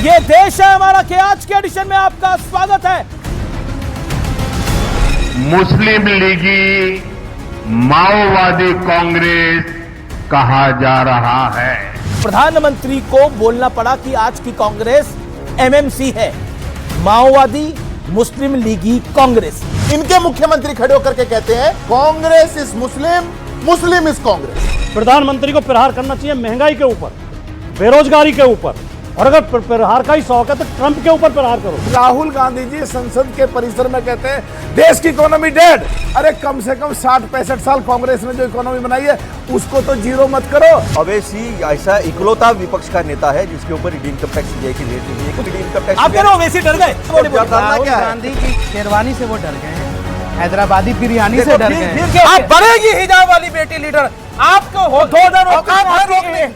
ये देश है हमारा के आज के एडिशन में आपका स्वागत है। मुस्लिम लीगी माओवादी कांग्रेस कहा जा रहा है। प्रधानमंत्री को बोलना पड़ा कि आज की कांग्रेस एमएमसी है, माओवादी मुस्लिम लीगी कांग्रेस। इनके मुख्यमंत्री खड़े होकर के कहते हैं Congress is Muslim, Muslim is Congress. प्रधानमंत्री को प्रहार करना चाहिए महंगाई के ऊपर, बेरोजगारी के ऊपर, और अगर प्रहार का ही शौक है तो ट्रंप के ऊपर प्रहार करो। राहुल गांधी जी संसद के परिसर में कहते हैं देश की इकोनॉमी डेड। अरे कम से कम 60-65 साल कांग्रेस ने जो इकोनॉमी बनाई है उसको तो जीरो मत करो। ओवैसी ऐसा इकलौता विपक्ष का नेता है जिसके ऊपर इनकम टैक्स की रेट नहीं है। इनकम टैक्स आप कह रहे हो ओवैसी डर गए? राहुल गांधी की शेरवानी से वो डर गए हैं, हैदराबादी बिरयानी से डर गए हैं। आप बनेगी हिजाब वाली बेटी लीडर, आपको हो 2000 औकात है रोकने।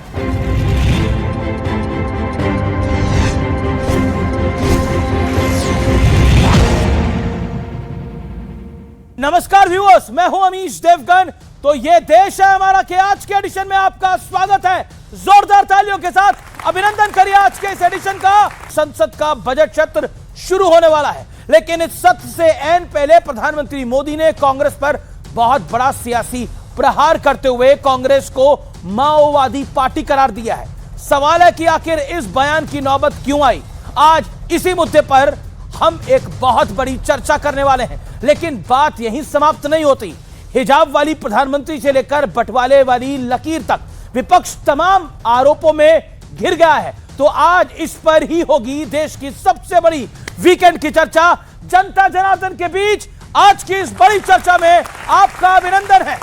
नमस्कार व्यूअर्स, मैं हूं अमीश देवगन। तो ये देश है हमारा के आज के एडिशन में आपका स्वागत है। जोरदार तालियों के साथ अभिनंदन करिए आज के इस एडिशन का। संसद का बजट सत्र शुरू होने वाला है, लेकिन इस सत्र से ऐन पहले प्रधानमंत्री मोदी ने कांग्रेस पर बहुत बड़ा सियासी प्रहार करते हुए कांग्रेस को माओवादी पार्टी करार दिया है। सवाल है कि आखिर इस बयान की नौबत क्यों आई। आज इसी मुद्दे पर हम एक बहुत बड़ी चर्चा करने वाले हैं, लेकिन बात यहीं समाप्त नहीं होती। हिजाब वाली प्रधानमंत्री से लेकर बंटवाले वाली लकीर तक विपक्ष तमाम आरोपों में घिर गया है। तो आज इस पर ही होगी देश की सबसे बड़ी वीकेंड की चर्चा। जनता जनार्दन के बीच आज की इस बड़ी चर्चा में आपका अभिनंदन है।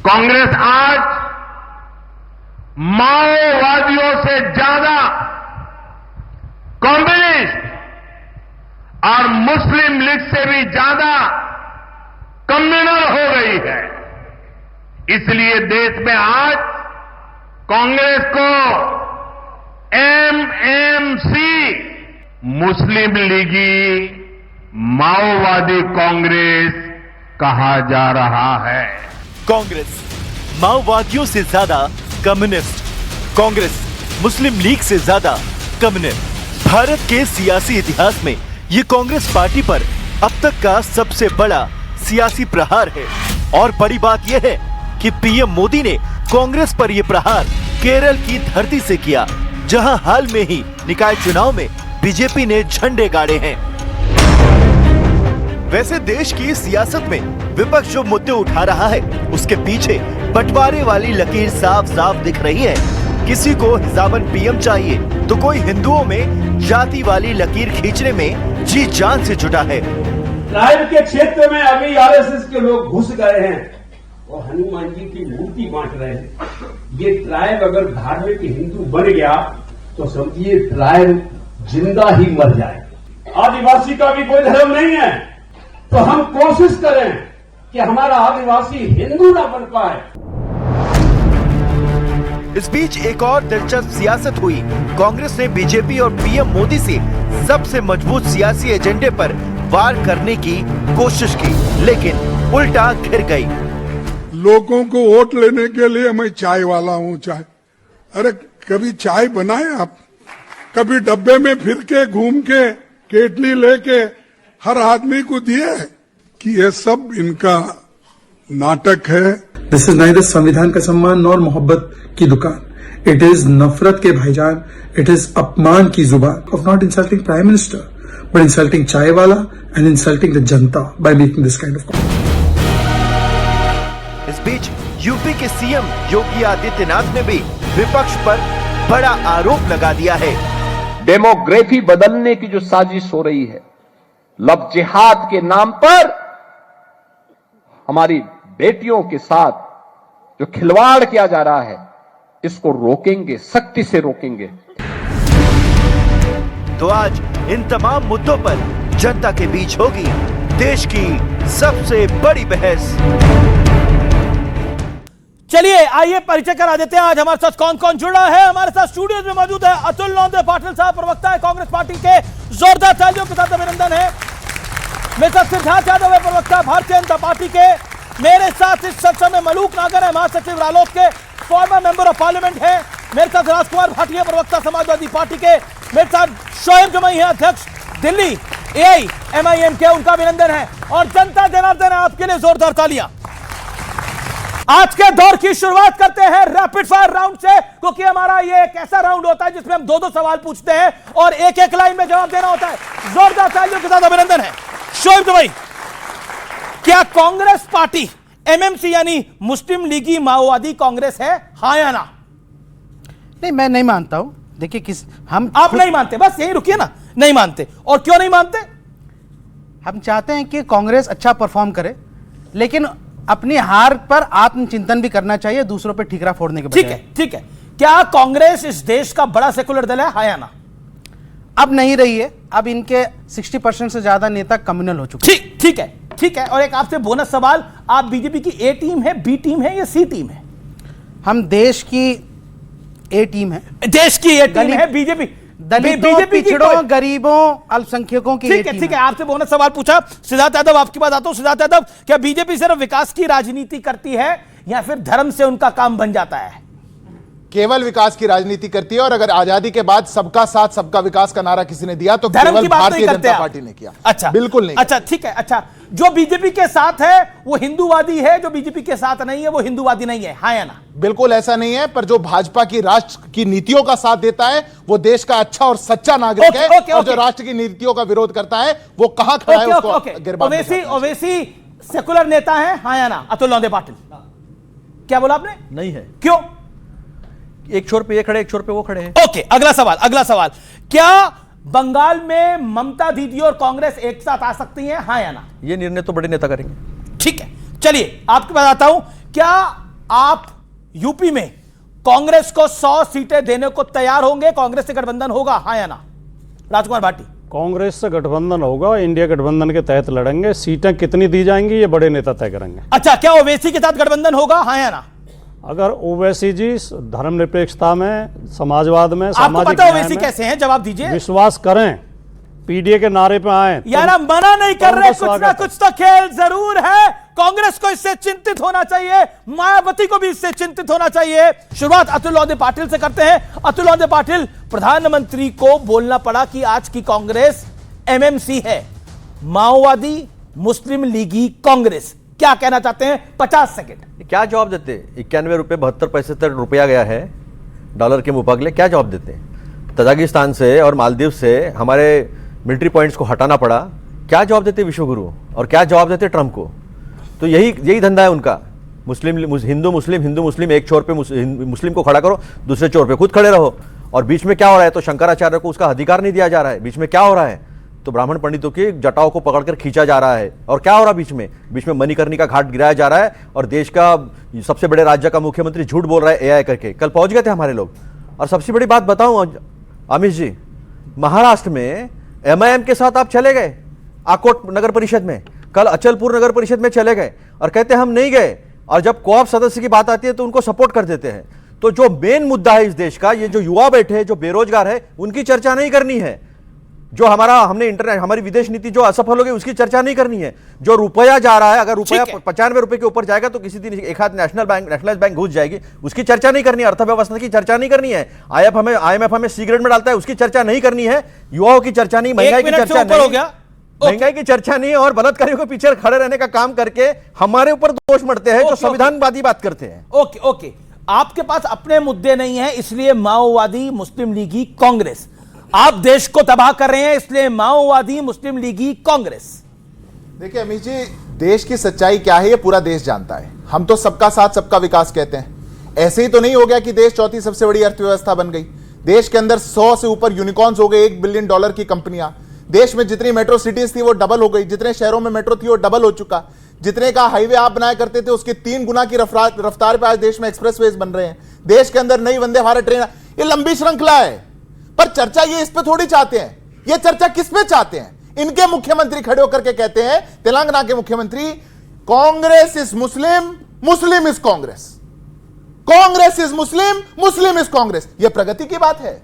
कांग्रेस आज माओवादियों से ज्यादा कम्युनिस्ट और मुस्लिम लीग से भी ज्यादा कम्युनल हो गई है। इसलिए देश में आज कांग्रेस को एमएमसी मुस्लिम लीगी माओवादी कांग्रेस कहा जा रहा है। कांग्रेस माओवादियों से ज्यादा कम्युनिस्ट, कांग्रेस मुस्लिम लीग से ज्यादा कम्युनिस्ट। भारत के सियासी इतिहास में ये कांग्रेस पार्टी पर अब तक का सबसे बड़ा सियासी प्रहार है। और बड़ी बात यह है कि पीएम मोदी ने कांग्रेस पर यह प्रहार केरल की धरती से किया, जहां हाल में ही निकाय चुनाव में बीजेपी ने झंडे गाड़े हैं। वैसे देश की सियासत में विपक्ष जो मुद्दे उठा रहा है उसके पीछे बंटवारे वाली लकीर साफ साफ दिख रही है। किसी को हिजाबन पीएम चाहिए तो कोई हिंदुओं में जाति वाली लकीर खींचने में जी जान से जुटा है। ट्राइब के क्षेत्र में अभी आरएसएस के लोग घुस गए हैं और हनुमान जी की मूर्ति बांट रहे हैं। ये ट्राइब अगर धार्मिक हिंदू बन गया तो समझिए ट्राइब जिंदा ही मर जाए। आदिवासी का भी कोई धर्म नहीं है, तो हम कोशिश करें कि हमारा आदिवासी हिंदू ना बन पाए। इस बीच एक और दिलचस्प सियासत हुई। कांग्रेस ने बीजेपी और पीएम मोदी से सबसे मजबूत सियासी एजेंडे पर वार करने की कोशिश की, लेकिन उल्टा घिर गई। लोगों को वोट लेने के लिए मैं चाय वाला हूँ। चाय, अरे कभी चाय बनाए आप? कभी डब्बे में फिर के घूम के केटली लेके हर आदमी को दिए कि ये सब इनका नाटक है। दिस इज नाइदर संविधान का सम्मान और मोहब्बत की दुकान। इट इज नफरत के भाईजान, इट इज अपमान की जुबान of not insulting prime minister but insulting चाय वाला and insulting the Janata by making this kind of. इस बीच यूपी के सीएम योगी आदित्यनाथ ने भी विपक्ष पर बड़ा आरोप लगा दिया है। डेमोग्राफी बदलने की जो साजिश हो रही है, लव जिहाद के नाम पर हमारी बेटियों के साथ जो खिलवाड़ किया जा रहा है, इसको रोकेंगे, सख्ती से रोकेंगे। तो आज इन तमाम मुद्दों पर जनता के बीच होगी देश की सबसे बड़ी बहस। चलिए आइए परिचय करा देते हैं आज हमारे साथ कौन कौन जुड़ा है। हमारे साथ स्टूडियो में मौजूद है अतुल नौंदे पाटिल साहब, प्रवक्ता है कांग्रेस पार्टी के। जोरदार तालियों के साथ अभिनंदन है। मेरे साथ सिद्धार्थ यादव है, प्रवक्ता भारतीय जनता पार्टी के। मेरे साथ इस चर्चा में मलूक नागर है, महासचिव रालोद के, फॉर्मर मेंबर ऑफ पार्लियामेंट है। मेरे साथ राजकुमार भाटिया, प्रवक्ता समाजवादी पार्टी के। मेरे साथ शोएब जमाई है, अध्यक्ष दिल्ली AIMIM के, उनका अभिनंदन है। और जनता जनार्दन है, आपके लिए जोरदार तालियां। आज के दौर की शुरुआत करते हैं रैपिड फायर राउंड से, क्योंकि हमारा ये एक ऐसा राउंड होता है जिसमें हम 2-2 सवाल पूछते हैं और एक-एक लाइन में जवाब देना होता है। जोरदार तालियों के साथ अभिनंदन है। शोएब जमाई, क्या कांग्रेस पार्टी MMC यानी मुस्लिम लीगी माओवादी कांग्रेस है, हाँ या ना? नहीं, मैं नहीं मानता हूं। देखिए, आप नहीं मानते, बस यही रुकिए ना, नहीं मानते। और क्यों नहीं मानते? हम चाहते हैं कि कांग्रेस अच्छा परफॉर्म करे, लेकिन अपनी हार पर आत्मचिंतन भी करना चाहिए, दूसरों पर ठीकरा फोड़ने के बजाय। ठीक है। क्या कांग्रेस इस देश का बड़ा सेकुलर दल है, हाँ या ना? अब नहीं रही है। अब इनके 60% से ज्यादा नेता कम्युनल हो चुके हैं। ठीक है। और एक आपसे बोनस सवाल, आप बीजेपी की A टीम है, B टीम है या C टीम है? हम देश की A टीम है। देश की A टीम है बीजेपी। दलितों, पिछड़ों, गरीबों, अल्पसंख्यकों की ठीक है। आपसे बोनस सवाल पूछा। सिद्धार्थ यादव, आपके पास आता हूं। सिद्धार्थ यादव, क्या बीजेपी सिर्फ विकास की राजनीति करती है या फिर धर्म से उनका काम बन जाता है? केवल विकास की राजनीति करती है, और अगर आजादी के बाद सबका साथ सबका विकास का नारा किसी ने दिया तो धर्म की केवल बात नहीं भारतीय करते जनता आप। पार्टी ने किया। अच्छा, बिल्कुल नहीं। अच्छा, ठीक है। अच्छा, जो बीजेपी के साथ है वो हिंदूवादी है, जो बीजेपी के साथ नहीं है वो हिंदूवादी नहीं है, हाँ या ना? बिल्कुल ऐसा नहीं है, पर जो भाजपा की राष्ट्र की नीतियों का साथ देता है वो देश का अच्छा और सच्चा नागरिक है। और जो राष्ट्र की नीतियों का विरोध करता है वो कहां खड़ा है, उसको गिरबान में जाना। ओवैसी सेकुलर नेता है, हाँ या ना? अतुल लौंडे पाटिल, क्या बोला आपने? नहीं है। क्यों? एक छोर पे ये खड़े, एक छोर पे वो खड़े हैं। ओके, अगला सवाल, क्या बंगाल में ममता दीदी और कांग्रेस एक साथ आ सकती हैं, हाँ या ना? ये निर्णय तो बड़े नेता करेंगे। ठीक है, चलिए आपके पास आता हूं। क्या आप यूपी में कांग्रेस को 100 सीटें देने को तैयार होंगे? कांग्रेस से गठबंधन होगा, हाँ या ना? राजकुमार भाटी। कांग्रेस से गठबंधन होगा, इंडिया गठबंधन के तहत लड़ेंगे। सीटें कितनी दी जाएंगी ये बड़े नेता तय करेंगे। अच्छा, क्या ओवैसी के साथ गठबंधन होगा, हाँ या ना? अगर ओवैसी जी धर्मनिरपेक्षता में, समाजवाद में, आपको पता ओवैसी कैसे हैं, जवाब दीजिए। विश्वास करें, PDA के नारे पे आए। यार हम मना नहीं कर रहे, कुछ ना कुछ तो खेल जरूर है। कांग्रेस को इससे चिंतित होना चाहिए, मायावती को भी इससे चिंतित होना चाहिए। शुरुआत अतुल लौंडे पाटिल से करते हैं। अतुल लौंडे पाटिल, प्रधानमंत्री को बोलना पड़ा कि आज की कांग्रेस MMC है, माओवादी मुस्लिम लीगी कांग्रेस, क्या कहना चाहते हैं? 50 सेकंड। क्या जवाब देते? 91 रुपए 72 पैसे तक रुपया गया है डॉलर के मुकाबले, क्या जवाब देते? तजाकिस्तान से और मालदीव से हमारे मिलिट्री पॉइंट्स को हटाना पड़ा, क्या जवाब देते विश्वगुरु? और क्या जवाब देते ट्रंप को? तो यही धंधा है उनका। हिंदू मुस्लिम, एक छोर पे मुस्लिम को खड़ा करो, दूसरे छोर पे खुद खड़े रहो। और बीच में क्या हो रहा है? तो शंकराचार्य को उसका अधिकार नहीं दिया जा रहा है। बीच में क्या हो रहा है? तो ब्राह्मण पंडितों की जटाओं को पकड़कर खींचा जा रहा है। और क्या हो रहा है बीच में मणिकर्णिका घाट गिराया जा रहा है, और देश का सबसे बड़े राज्य का मुख्यमंत्री झूठ बोल रहा है AI करके। कल पहुंच गए थे हमारे लोग। और सबसे बड़ी बात बताऊं अमित जी, महाराष्ट्र में MIM के साथ आप चले गए आकोट नगर परिषद में, कल अचलपुर नगर परिषद में चले गए और कहते हम नहीं गए। और जब कोऑप सदस्य की बात आती है तो उनको सपोर्ट कर देते हैं। तो जो मेन मुद्दा है इस देश का, ये जो युवा बैठे हैं, जो बेरोजगार है, उनकी चर्चा नहीं करनी है। जो हमारी विदेश नीति जो असफल हो गई उसकी चर्चा नहीं करनी है। जो रुपया जा रहा है, अगर रुपया 95 रुपए के ऊपर जाएगा तो किसी दिन एक हाथ नेशनलाइज बैंक घुस जाएगी, उसकी चर्चा नहीं करनी है। अर्थव्यवस्था की चर्चा नहीं करनी है। IMF हमें C ग्रेड में डालता है, उसकी चर्चा नहीं करनी है। युवाओं की चर्चा नहीं, महंगाई की चर्चा नहीं, महंगाई की चर्चा नहीं, और बलात्कारियों के पीछे खड़े रहने का काम करके हमारे ऊपर दोष मढ़ते हैं जो संविधानवादी बात करते हैं। ओके, आपके पास अपने मुद्दे नहीं है, इसलिए माओवादी मुस्लिम लीगी कांग्रेस। आप देश को तबाह कर रहे हैं, इसलिए माओवादी मुस्लिम लीगी कांग्रेस। देखिए अमित जी, देश की सच्चाई क्या है ये पूरा देश जानता है। हम तो सबका साथ सबका विकास कहते हैं। ऐसे ही तो नहीं हो गया कि देश चौथी सबसे बड़ी अर्थव्यवस्था बन गई। देश के अंदर 100 से ऊपर यूनिकॉर्न्स हो गए, $1 बिलियन की कंपनियां। देश में जितनी मेट्रो सिटीज थी वो डबल हो गई, जितने शहरों में मेट्रो थी वो डबल हो चुका। जितने का हाईवे आप बनाया करते थे उसके 3 गुना की रफ्तार पे आज देश में एक्सप्रेसवेज बन रहे हैं। देश के अंदर नई वंदे भारत ट्रेन, ये लंबी श्रृंखला है। पर चर्चा ये इस पे थोड़ी चाहते हैं, ये चर्चा किस पे चाहते हैं? इनके मुख्यमंत्री खड़े होकर के कहते हैं, तेलंगाना के मुख्यमंत्री, Congress is Muslim, Muslim is Congress, Congress is Muslim, Muslim is Congress. ये प्रगति की बात है,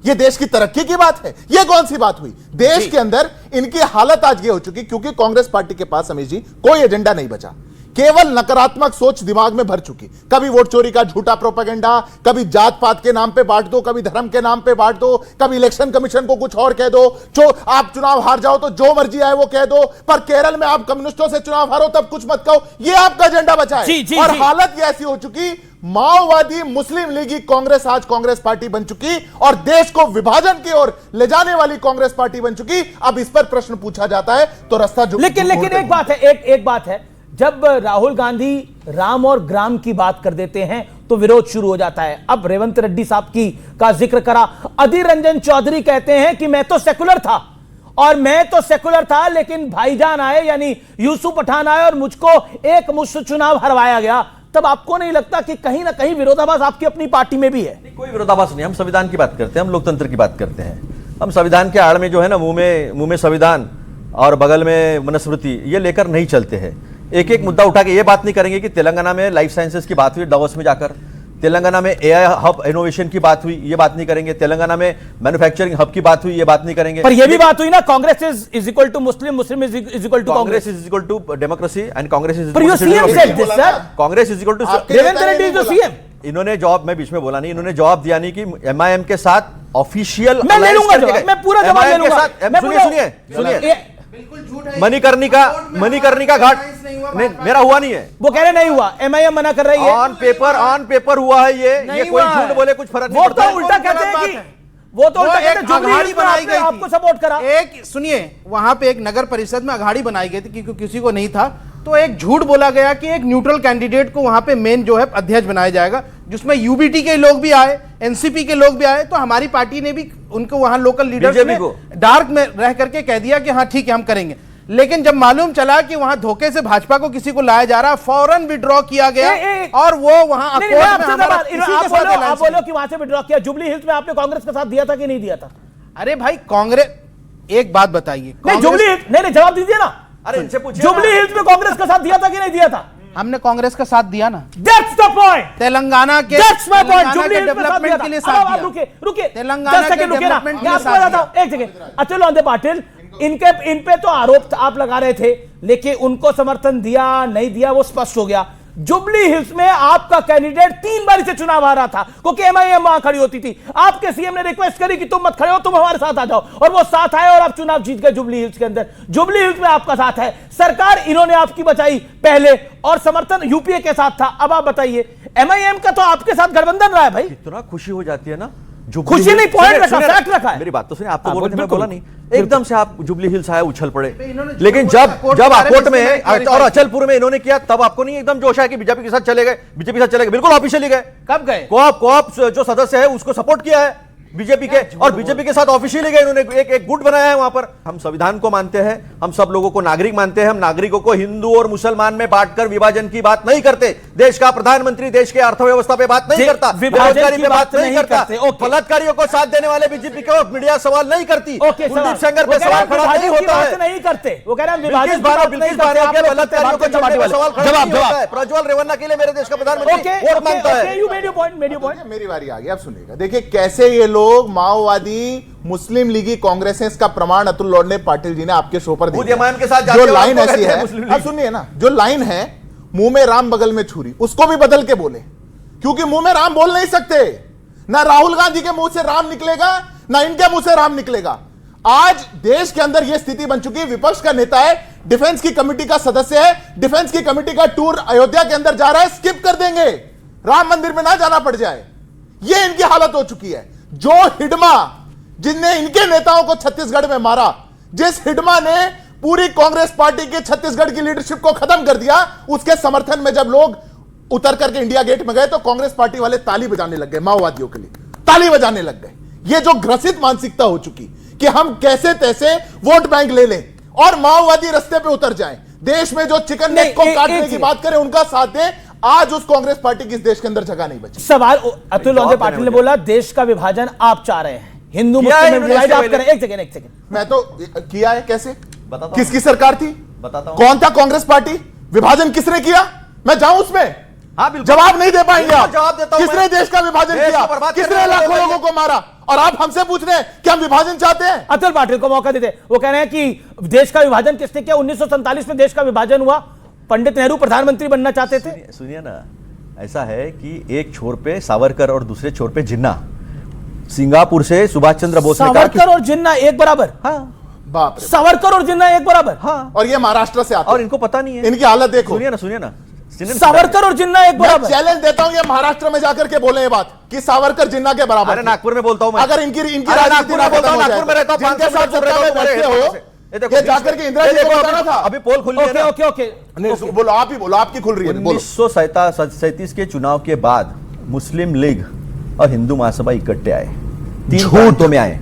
ये देश की तरक्की की बात है, ये कौन सी बात हुई? देश के अंदर इनकी हालत आज ये हो चुकी क्योंकि कांग्रेस पार्टी के पास अमित जी कोई एजेंडा नहीं बचा। केवल नकारात्मक सोच दिमाग में भर चुकी। कभी वोट चोरी का झूठा प्रोपेगेंडा, कभी जात पात के नाम पे बांट दो, कभी धर्म के नाम पे बांट दो, कभी इलेक्शन कमीशन को कुछ और कह दो, जो आप चुनाव हार जाओ तो जो मर्जी आए वो कह दो, पर केरल में आप कम्युनिस्टों से चुनाव हारो तब कुछ मत कहो। ये आपका एजेंडा बचा है। और हालत ये ऐसी हो चुकी, माओवादी मुस्लिम लीगी कांग्रेस आज कांग्रेस पार्टी बन चुकी और देश को विभाजन की ओर ले जाने वाली कांग्रेस पार्टी बन चुकी। अब इस पर प्रश्न पूछा जाता है तो रास्ता जो लेकिन एक बात है, एक बात है, जब राहुल गांधी राम और ग्राम की बात कर देते हैं तो विरोध शुरू हो जाता है। अब रेवंत रेड्डी साहब का जिक्र करा, अधीर रंजन चौधरी कहते हैं कि मैं तो सेकुलर था और मैं तो सेकुलर था, लेकिन भाईजान आए यानी यूसुफ पठान आए और मुझको एक मुश्त चुनाव हरवाया गया। तब आपको नहीं लगता कि कहीं ना कहीं विरोधाभास आपकी अपनी पार्टी में भी है? नहीं, कोई विरोधाभास नहीं। हम संविधान की बात करते हैं, हम लोकतंत्र की बात करते हैं। हम संविधान के आड़ में जो है ना, मुंह में संविधान और बगल में मनुस्मृति, ये लेकर नहीं चलते हैं। एक एक मुद्दा उठा के ये बात नहीं करेंगे कि तेलंगाना में लाइफ साइंसेस की बात हुई डावोस में जाकर, तेलंगाना में एआई हब इनोवेशन की बात हुई, ये बात नहीं करेंगे, तेलंगाना में मैन्युफैक्चरिंग हब की बात हुई, ये बात नहीं करेंगे। पर ये भी बात हुई ना, Congress is equal to Muslim, Muslim is equal to Congress is equal to democracy and Congress is Congress is equal to Revanth Reddy is the CM. इन्होंने जवाब, मैं बीच में बोला नहीं, इन्होंने जवाब दिया नहीं कि एमआईएम के साथ ऑफिशियल मैं ले लूंगा जवाब, मैं पूरा जवाब ले लूंगा। सुनिए मणिकर्णी का घाट मेरा हुआ नहीं है, वो कह रहे नहीं हुआ, एमआईएम मना कर रही है। ऑन पेपर हुआ है ये कोई झूठ बोले कुछ फर्क नहीं पड़ता। वो तो उल्टा कहते हैं कि अघाड़ी बनाई गई, आपको सपोर्ट करा। एक सुनिए, वहां पे एक नगर परिषद में अघाड़ी बनाई गई थी क्योंकि किसी को नहीं था, तो एक झूठ बोला गया कि एक न्यूट्रल कैंडिडेट को वहां पे मेन जो है अध्यक्ष बनाया जाएगा, जिसमें यूबीटी के लोग भी आए, एनसीपी के लोग भी आए। तो हमारी पार्टी ने भी उनको वहां लोकल लीडर्स ने डार्क में रह करके कह दिया कि हाँ ठीक है हम करेंगे। लेकिन जब मालूम चला कि वहां धोखे से भाजपा को किसी को लाया जा रहा, फौरन विड्रॉ किया गया और वो वहां आप बोलो कि वहां से विड्रॉ किया। जुबली हिल्स में आपने कांग्रेस का साथ दिया था कि नहीं दिया था? अरे भाई कांग्रेस, एक बात बताइए, जुबली हिल्स नहीं जवाब दीजिए ना। अरे इनसे पूछिए, जुबली हिल्स में कांग्रेस का साथ दिया था कि नहीं दिया था? हमने कांग्रेस का साथ दिया ना। That's the point. तेलंगाना के डेवलपमेंट के लिए साथ दिया। रुके तेलंगाना के डेवलपमेंट के लिए साथ दिया। एक सेकंड, अतुल लोंदे पाटिल, इन पे तो आरोप आप लगा रहे थे, लेकिन उनको समर्थन दिया नहीं दिया वो स्पष्ट हो गया। जुबली हिल्स में आपका कैंडिडेट 3 बार से चुनाव हारा था क्योंकि एमआईएम वहां खड़ी होती थी। आपके सीएम ने रिक्वेस्ट करी कि तुम मत खड़े हो, तुम हमारे साथ आ जाओ, और वो साथ आए और आप चुनाव जीत गए जुबली हिल्स के अंदर। जुबली हिल्स में आपका साथ है, सरकार इन्होंने आपकी बचाई पहले और समर्थन यूपीए के साथ था। अब आप बताइए, एमआईएम का तो आपके साथ गठबंधन रहा है भाई। इतना खुशी हो जाती है ना, खुशी नहीं, पॉइंट रखा, फैक्ट रखा है। मेरी बात तो सुनिए, आप तो बोल रहे थे, मैं बोला नहीं। एकदम से आप जुबली हिल्स आए, उछल पड़े। लेकिन जब आकोट में और अचलपुर में इन्होंने किया, तब आपको नहीं एकदम जोश है कि बीजेपी के साथ चले गए? बीजेपी के साथ चले गए, बिल्कुल ऑफिशियली गए। कब गए? कोऑप जो सदस्य है उसको सपोर्ट किया है बीजेपी के, और बीजेपी के साथ ऑफिशियली गए। इन्होंने एक गुट बनाया है वहां पर। हम संविधान को मानते हैं, हम सब लोगों को नागरिक मानते हैं। हम नागरिकों को हिंदू और मुसलमान में बांटकर विभाजन की बात नहीं करते। देश का प्रधानमंत्री देश के अर्थव्यवस्था पे बात नहीं करता, बेरोजगारी पे बात नहीं करता, बलात्कारियों को साथ देने वाले बीजेपी को मीडिया सवाल नहीं करती, कुलदीप सेंगर पे सवाल खड़ा नहीं होता है, नहीं करते। वो कह रहे हैं बिल्किस बारा के बलात्कारियों को छोड़ने पे सवाल खड़ा नहीं होता है। प्रज्वल रेवन्ना के लिए मेरे देश का प्रधानमंत्री वोट मांगता है। मेरी बारी आ गई, अब सुनिएगा। देखिए कैसे ये लोग माओवादी मुस्लिम लीगी कांग्रेस है, इसका प्रमाण अतुल लोंदे पाटिल जी ने आपके शो पर दिया। जो लाइन ऐसी है, अब सुनिए ना, जो लाइन है मुंह में राम बगल में छुरी, उसको भी बदल के बोले, क्योंकि मुंह में राम बोल नहीं सकते। ना राहुल गांधी के मुंह से राम निकलेगा, ना इनके मुंह से राम निकलेगा। आज देश के अंदर यह स्थिति बन चुकी है, विपक्ष का नेता है, डिफेंस की कमेटी का सदस्य है, डिफेंस की कमेटी का टूर अयोध्या के अंदर जा रहा है, स्किप कर देंगे, राम मंदिर में ना जाना पड़ जाए। यह इनकी हालत हो चुकी है। जो हिडमा जिनने इनके नेताओं को छत्तीसगढ़ में मारा, जिस हिडमा ने पूरी कांग्रेस पार्टी के छत्तीसगढ़ की लीडरशिप को खत्म कर दिया, उसके समर्थन में जब लोग उतर करके इंडिया गेट में गए तो कांग्रेस पार्टी वाले ताली बजाने लग गए, माओवादियों के लिए ताली बजाने लग गए। यह जो ग्रसित मानसिकता हो चुकी कि हम कैसे तैसे वोट बैंक ले लें और माओवादी रास्ते पे उतर जाएं, देश में जो चिकन नेक को काटने की बात करें उनका साथ दें, आज उस कांग्रेस पार्टी की इस देश के अंदर जगह नहीं बची। सवाल अतुल लोंदे पाटिल ने बोला देश का विभाजन आप चाह रहे हैं, हिंदू मुस्लिम में डिवाइड आप करें। एक सेकंड, मैं तो किया है, कैसे, किसकी सरकार थी, बताता हूं। कौन था कांग्रेस पार्टी, विभाजन किसने किया, मैं जाऊं उसमें? हाँ, बिल्कुल जवाब नहीं दे पाएंगे आप। जवाब देता हूं। किसने देश का विभाजन किया, किसने लाखों लोगों को मारा, और आप हमसे पूछ रहे हैं कि हम विभाजन चाहते हैं? अतुल पाटिल को मौका देते, वो कह रहे हैं कि देश का विभाजन किसने किया? 1947 में देश का विभाजन हुआ, पंडित नेहरू प्रधानमंत्री बनना चाहते थे? सुनिए ना, ऐसा है कि एक छोर पे सावरकर और दूसरे छोर पे जिन्ना। सिंगापुर से सुभाष चंद्र बोस ने कहा कि सावरकर और जिन्ना एक बराबर? हाँ, बाप रे। सावरकर और जिन्ना एक बराबर? हाँ, और ये महाराष्ट्र से आते और हैं। इनको पता नहीं है। इनकी हालत देखो। सुनिए ना सावरकर और जिन्ना एक मैं बराबर? चैलेंज देता हूं, ये महाराष्ट्र में जाकर के बोले ये बात कि सावरकर जिन्ना के बराबर। अरे नागपुर में बोलता हूं मैं। अगर इनकी अरे नागपुर में बोलता हूं, नागपुर में रहता हूं, जिनके साथ सत्ता में बैठे हो, ये जाकर के इंदिरा जी को बताना था। अभी पोल खुल ओके ओके ओके, नहीं बोलो, आप ही बोलो, आपकी खुल रही है। 1937 के चुनाव के बाद मुस्लिम लीग और हिंदू महासभा इकट्ठे आए, 3 प्रांतों में आए,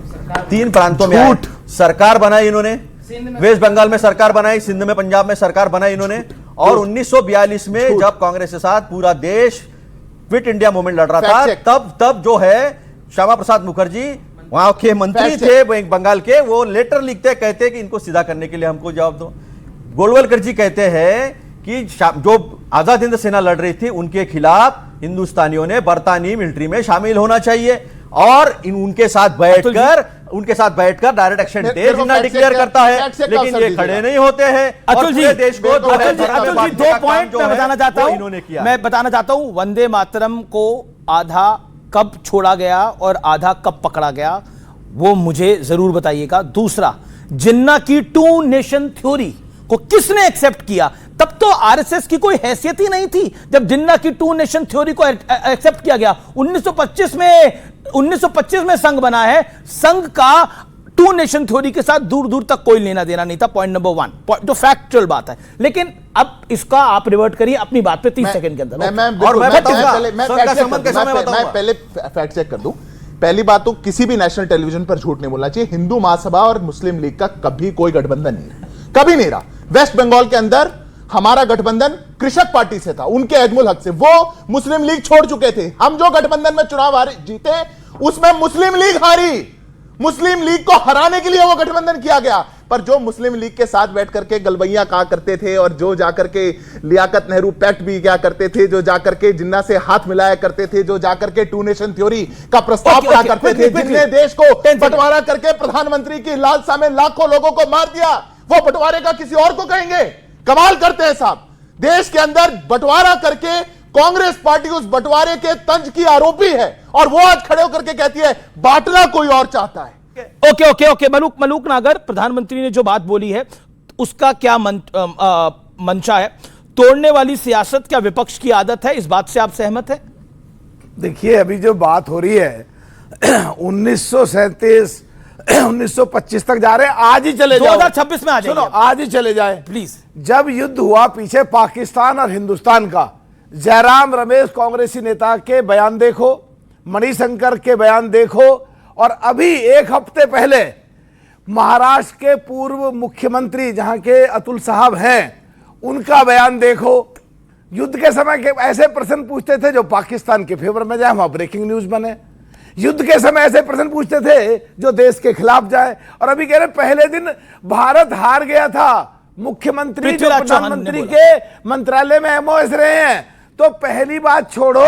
3 प्रांतों में आए, सरकार बनाई इन्होंने। वेस्ट बंगाल में सरकार बनाई, सिंध में, पंजाब में सरकार बनाई इन्होंने। और 1942 में जब कांग्रेस के साथ पूरा देश क्विट इंडिया मूवमेंट लड़ रहा था, तब जो है श्यामा प्रसाद मुखर्जी वहां के मंत्री थे बंगाल के, वो लेटर लिखते कहते कि इनको सीधा करने के लिए हमको जवाब दो। गोलवलकर जी कहते हैं कि जो आजाद हिंद सेना लड़ रही थी उनके खिलाफ हिंदुस्तानियों ने बरतानी मिलिट्री में शामिल होना चाहिए और उनके साथ बैठकर डायरेक्ट एक्शन डे जिन्ना डिक्लेयर करता है, लेकिन ये खड़े नहीं होते हैं। अतुल जी, देश को दो पॉइंट मैं बताना चाहता हूं, इन्होंने किया। मैं बताना चाहता हूं, वंदे मातरम को आधा कब छोड़ा गया और आधा कब पकड़ा गया, वो मुझे जरूर बताइएगा। दूसरा, जिन्ना की 2 नेशन थ्योरी को किसने एक्सेप्ट किया? तब तो आरएसएस की कोई हैसियत ही नहीं थी जब जिन्ना की 2 नेशन थ्योरी को एक्सेप्ट किया गया। 1925 में संघ बना है। संघ का 2 नेशन थ्योरी के साथ दूर दूर तक कोई लेना देना नहीं था। पॉइंट नंबर 1, जो फैक्चुअल बात है। लेकिन अब इसका आप रिवर्ट करिए अपनी बात पे 30 सेकंड के अंदर। मैं पहले फैक्ट चेक कर दूं। पहली बात तो किसी भी नेशनल टेलीविजन पर झूठ नहीं बोलना चाहिए। हिंदू महासभा और मुस्लिम लीग का कभी कोई गठबंधन नहीं रहा, कभी नहीं रहा। वेस्ट बंगाल के अंदर हमारा गठबंधन कृषक पार्टी से था, उनके एजमुल हक से। वो मुस्लिम लीग छोड़ चुके थे। हम जो गठबंधन में चुनाव जीते उसमें मुस्लिम लीग हारी। मुस्लिम लीग को हराने के लिए वो गठबंधन किया गया। पर जो मुस्लिम लीग के साथ बैठ करके गलबैया कहा करते थे और जो जाकर के लियाकत नेहरू पैक्ट भी क्या करते थे, जो जाकर के जिन्ना से हाथ मिलाया करते थे, जो जाकर के 2 नेशन थ्योरी का प्रस्ताव क्या करते थे, जिनने देश को बंटवारा करके प्रधानमंत्री की लालसा में लाखों लोगों को मार दिया, वो बंटवारे का किसी और को कहेंगे? कमाल करते हैं साहब। देश के अंदर बंटवारा करके कांग्रेस पार्टी उस बंटवारे के तंज की आरोपी है और वो आज खड़े होकर के कहती है बांटना कोई और चाहता है। ओके ओके ओके, मलूक नागर, प्रधानमंत्री ने जो बात बोली है उसका क्या मंशा है? तोड़ने वाली सियासत क्या विपक्ष की आदत है? इस बात से आप सहमत हैं? देखिए, अभी जो बात हो रही है 1937 1925 तक जा रहे हैं, आज ही चले जाओ। 2026 में आ जाइए। सुनो, आज ही चले जाए प्लीज। जब युद्ध हुआ पीछे पाकिस्तान और हिंदुस्तान का, जयराम रमेश कांग्रेसी नेता के बयान देखो, मणिशंकर के बयान देखो, और अभी 1 हफ्ते पहले महाराष्ट्र के पूर्व मुख्यमंत्री जहां के अतुल साहब हैं, उनका बयान देखो। युद्ध के समय के ऐसे प्रश्न पूछते थे जो पाकिस्तान के फेवर में जाए, वहां ब्रेकिंग न्यूज बने। युद्ध के समय ऐसे प्रश्न पूछते थे जो देश के खिलाफ जाए, और अभी कह रहे पहले दिन भारत हार गया था। मुख्यमंत्री जो प्रधानमंत्री के मंत्रालय में एमओएस रहे हैं, तो पहली बात छोड़ो,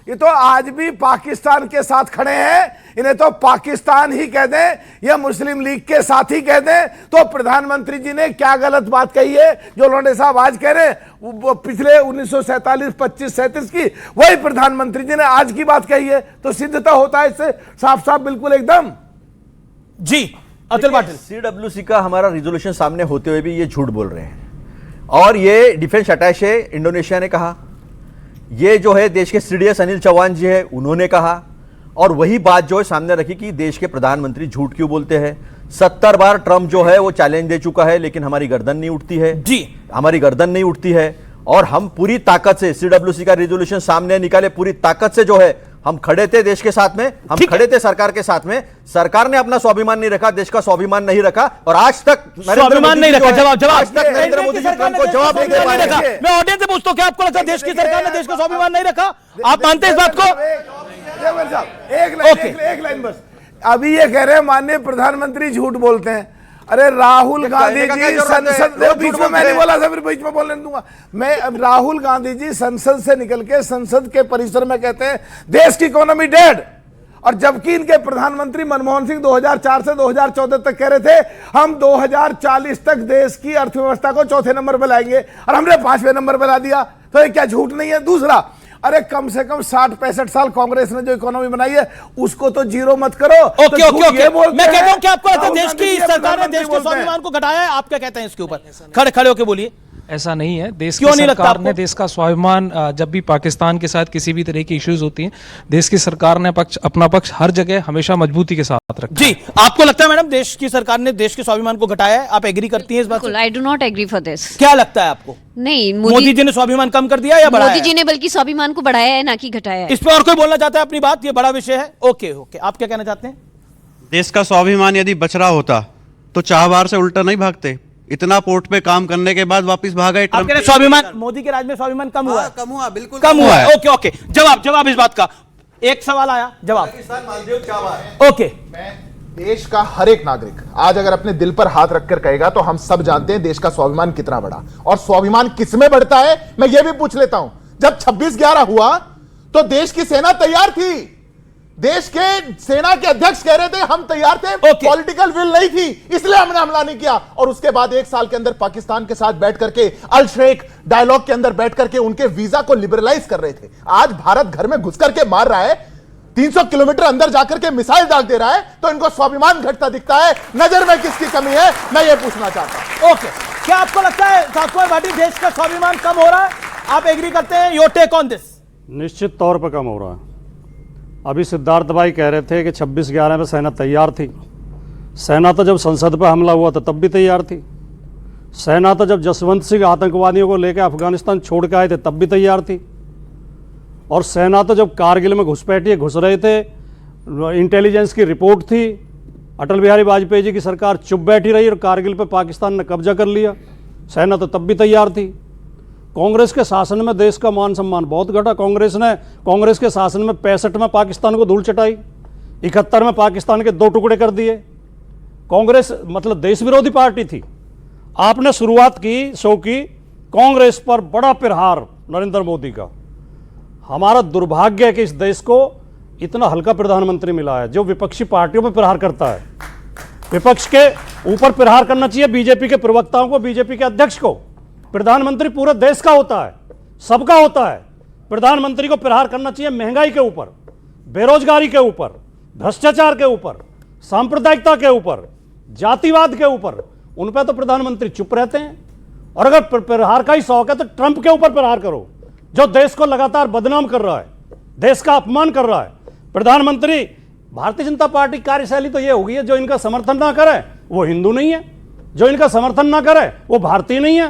ये तो आज भी पाकिस्तान के साथ खड़े हैं। इन्हें तो पाकिस्तान ही कह दें या मुस्लिम लीग के साथ ही कह दें, तो प्रधानमंत्री जी ने क्या गलत बात कही है जो लोंडे साहब आज कह रहे हैं? पिछले 1947, 25, 37 की वही प्रधानमंत्री जी ने आज की बात कही है, तो सिद्धता होता है इससे साफ साफ बिल्कुल एकदम। जी अतुल पाटिल, सीडब्ल्यूसी का हमारा रिजोल्यूशन सामने होते हुए भी ये झूठ बोल रहे हैं, और ये डिफेंस अटैचे इंडोनेशिया ने कहा, ये जो है देश के सीडीएस अनिल चौहान जी है उन्होंने कहा, और वही बात जो है सामने रखी कि देश के प्रधानमंत्री झूठ क्यों बोलते हैं। 70 बार ट्रंप जो है वो चैलेंज दे चुका है, लेकिन हमारी गर्दन नहीं उठती है जी, हमारी गर्दन नहीं उठती है। और हम पूरी ताकत से सीडब्ल्यूसी का रिजोल्यूशन सामने निकाले, पूरी ताकत से जो है हम खड़े थे देश के साथ में, हम खड़े थे सरकार के साथ में। सरकार ने अपना स्वाभिमान नहीं रखा, देश का स्वाभिमान नहीं रखा, और आज तक स्वाभिमान नहीं रखा। जवाब आज तक नरेंद्र मोदी जी ट्रंप को जवाब नहीं दे पा रहे। मैं ऑडियंस से पूछता हूं, क्या आपको लगता है देश की सरकार ने देश का स्वाभिमान नहीं रखा? आप मानते हैं इस बात को? एक लाइन बस। अभी ये कह रहे हैं माननीय प्रधानमंत्री झूठ बोलते हैं। अरे राहुल गांधी जी संसद, बीच में मैं नहीं बोला था, फिर बीच में बोलने दूंगा मैं। अब राहुल गांधी जी संसद से निकल के संसद के परिसर में कहते हैं देश की इकोनॉमी डेड, और जबकि इनके प्रधानमंत्री मनमोहन सिंह 2004 से 2014 तक कह रहे थे हम 2040 तक देश की अर्थव्यवस्था को चौथे नंबर पर लाएंगे, और हमने 5वें नंबर पर ला दिया। तो ये क्या झूठ नहीं है? दूसरा, अरे कम से कम 60-65 साल कांग्रेस ने जो इकोनॉमी बनाई है उसको तो जीरो मत करो। ओके ओके ओके, मैं कहता हूं कि आपको लगता है देश की सरकार ने देश के स्वाभिमान को घटाया है? आप क्या कहते हैं इसके ऊपर? खड़े खड़े होकर बोलिए। ऐसा नहीं है। देश की सरकार ने देश का स्वाभिमान, जब भी पाकिस्तान के साथ किसी भी तरह की इश्यूज होती हैं, देश की सरकार ने अपना पक्ष हर जगह हमेशा मजबूती के साथ रखा। जी, आपको लगता है मैडम देश की सरकार ने देश के स्वाभिमान को घटाया है? आप एग्री करती हैं इस बात से? I do not agree for this. क्या लगता है आपको? नहीं, मोदी जी ने स्वाभिमान कम कर दिया या बढ़ाया? मोदी जी ने बल्कि स्वाभिमान को बढ़ाया है, ना कि घटाया है। इस पर और कोई बोलना चाहता है अपनी बात? ये बड़ा विषय है। ओके ओके, आप क्या कहना चाहते हैं? देश का स्वाभिमान यदि बच रहा होता तो चाहवार से उल्टा नहीं भागते। इतना पोर्ट पे काम करने के बाद वापस भागा। आप कह रहे स्वाभिमान, मोदी के राज में स्वाभिमान कम हुआ? कम हुआ, बिल्कुल कम हुआ है। ओके ओके, जवाब इस बात का। एक सवाल आया, जवाब। ओके, देश का हर एक नागरिक आज अगर अपने दिल पर हाथ रखकर कहेगा तो हम सब जानते हैं देश का स्वाभिमान कितना बढ़ा। और स्वाभिमान किसमें बढ़ता है, मैं यह भी पूछ लेता हूं। जब 26/11 हुआ तो देश की सेना तैयार थी, देश के सेना के अध्यक्ष कह रहे थे हम तैयार थे, पॉलिटिकल विल नहीं थी, इसलिए हमने हमला नहीं किया। और उसके बाद 1 साल के अंदर पाकिस्तान के साथ बैठ करके अल शेख डायलॉग के अंदर बैठ करके उनके वीजा को लिबरलाइज कर रहे थे। आज भारत घर में घुस करके मार रहा है, 300 किलोमीटर अंदर जाकर के मिसाइल दाग दे रहा है, तो इनको स्वाभिमान घटता दिखता है। नजर में किसकी कमी है, मैं ये पूछना चाहता हूं। ओके, क्या आपको लगता है ठाकुर भाटी देश का स्वाभिमान कम हो रहा है? आप एग्री करते हैं? Your take on this? निश्चित तौर पर कम हो रहा है। अभी सिद्धार्थ भाई कह रहे थे कि 26/11 में सेना तैयार थी। सेना तो जब संसद पर हमला हुआ था तब भी तैयार थी। सेना तो जब जसवंत सिंह आतंकवादियों को लेकर अफगानिस्तान छोड़ के आए थे तब भी तैयार थी। और सेना तो जब कारगिल में घुसपैठिए घुस रहे थे, इंटेलिजेंस की रिपोर्ट थी, अटल बिहारी वाजपेयी जी की सरकार चुप बैठी रही और कारगिल पे पाकिस्तान ने कब्जा कर लिया। सेना तो तब भी तैयार थी। कांग्रेस के शासन में देश का मान सम्मान बहुत घटा। कांग्रेस के शासन में 65 में पाकिस्तान को धूल चटाई, 71 में पाकिस्तान के 2 टुकड़े कर दिए। कांग्रेस मतलब देश विरोधी पार्टी थी। आपने शुरुआत की शो की कांग्रेस पर बड़ा प्रहार नरेंद्र मोदी का। हमारा दुर्भाग्य है कि इस देश को इतना हल्का प्रधानमंत्री मिला है जो विपक्षी पार्टियों पर प्रहार करता है। विपक्ष के ऊपर प्रहार करना चाहिए बीजेपी के प्रवक्ताओं को, बीजेपी के अध्यक्ष को। प्रधानमंत्री पूरे देश का होता है, सबका होता है। प्रधानमंत्री को प्रहार करना चाहिए महंगाई के ऊपर, बेरोजगारी के ऊपर, भ्रष्टाचार के ऊपर, सांप्रदायिकता के ऊपर, जातिवाद के ऊपर। उन पर तो प्रधानमंत्री चुप रहते हैं। और अगर प्रहार का ही शौक है तो ट्रंप के ऊपर प्रहार करो, जो देश को लगातार बदनाम कर रहा है, देश का अपमान कर रहा है। प्रधानमंत्री, भारतीय जनता पार्टी कार्यशैली तो ये हो गई है, जो इनका समर्थन ना करे वो हिंदू नहीं है, जो इनका समर्थन ना करे वो भारतीय नहीं है,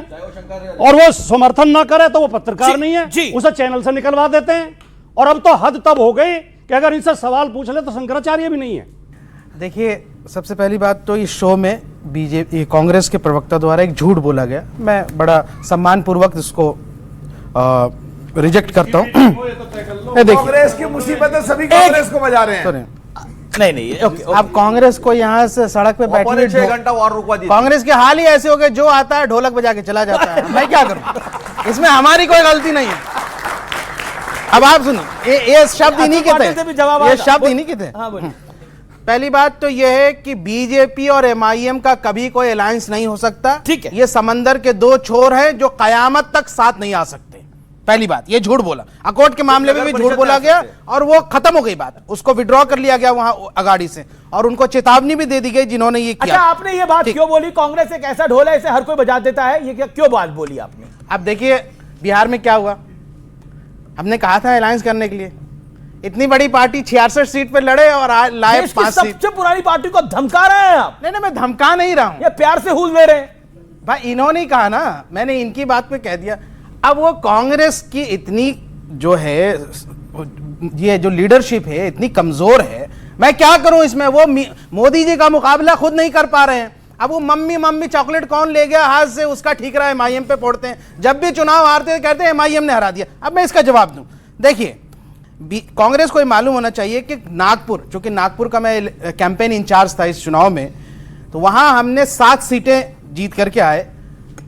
और वो समर्थन ना करे तो वो पत्रकार नहीं है, उसे चैनल से निकलवा देते हैं। और अब तो हद तब हो गई कि अगर इनसे सवाल पूछ ले तो शंकराचार्य भी नहीं है। देखिए, सबसे पहली बात तो इस शो में बीजेपी कांग्रेस के प्रवक्ता द्वारा एक झूठ बोला गया। मैं बड़ा सम्मानपूर्वक इसको रिजेक्ट करता हूं। कांग्रेस की मुसीबतें सभी कांग्रेस को बजा रहे हैं। नहीं, अब कांग्रेस को यहाँ से सड़क पे बैठी 6 घंटा और रुकवा दी। कांग्रेस के हाल ही ऐसे हो गए, जो आता है ढोलक बजा के चला जाता है। मैं क्या करूं, इसमें हमारी कोई गलती नहीं है। अब आप सुनिए, ये शब्द इन्हीं के थे, ये शब्द इन्हीं के थे। पहली बात तो यह है कि बीजेपी और एमआईएम का कभी कोई अलायंस नहीं हो सकता। ठीक है, ये समंदर के 2 छोर हैं जो कयामत तक साथ नहीं आ सकते। पहली बात, ये झूठ बोला। अकोट के मामले में भी झूठ बोला गया और वो खत्म हो गई बात, उसको विड्रॉ कर लिया गया वहां अगाड़ी से, और उनको चेतावनी भी दे दी गई जिन्होंने ये किया। अच्छा, आपने ये बात क्यों बोली कांग्रेस एक ऐसा ढोल है इसे हर कोई बजा देता है, ये क्यों बात बोली आपने? अब देखिए, बिहार में क्या हुआ, हमने कहा था अलायंस करने के लिए। इतनी बड़ी पार्टी 66 सीट पे लड़े और लाए 5 सीट। सबसे पुरानी पार्टी को धमका रहे हैं आप? नहीं, मैं धमका नहीं रहा हूं, ये प्यार से हुल दे रहे हैं। भाई इन्होंने ही कहा ना, मैंने इनकी बात पे कह दिया। अब वो कांग्रेस की इतनी जो है, ये जो लीडरशिप है इतनी कमजोर है, मैं क्या करूं इसमें। वो मोदी जी का मुकाबला खुद नहीं कर पा रहे हैं। अब वो मम्मी चॉकलेट कौन ले गया हाथ से, उसका ठीकरा एमआईएम पे फोड़ते हैं। जब भी चुनाव हारते हैं कहते हैं एमआईएम ने हरा दिया। अब मैं इसका जवाब दूं। देखिए, कांग्रेस को मालूम होना चाहिए कि नागपुर, चूंकि नागपुर का मैं कैंपेन इंचार्ज था इस चुनाव में, तो वहां हमने 7 सीटें जीत करके आए।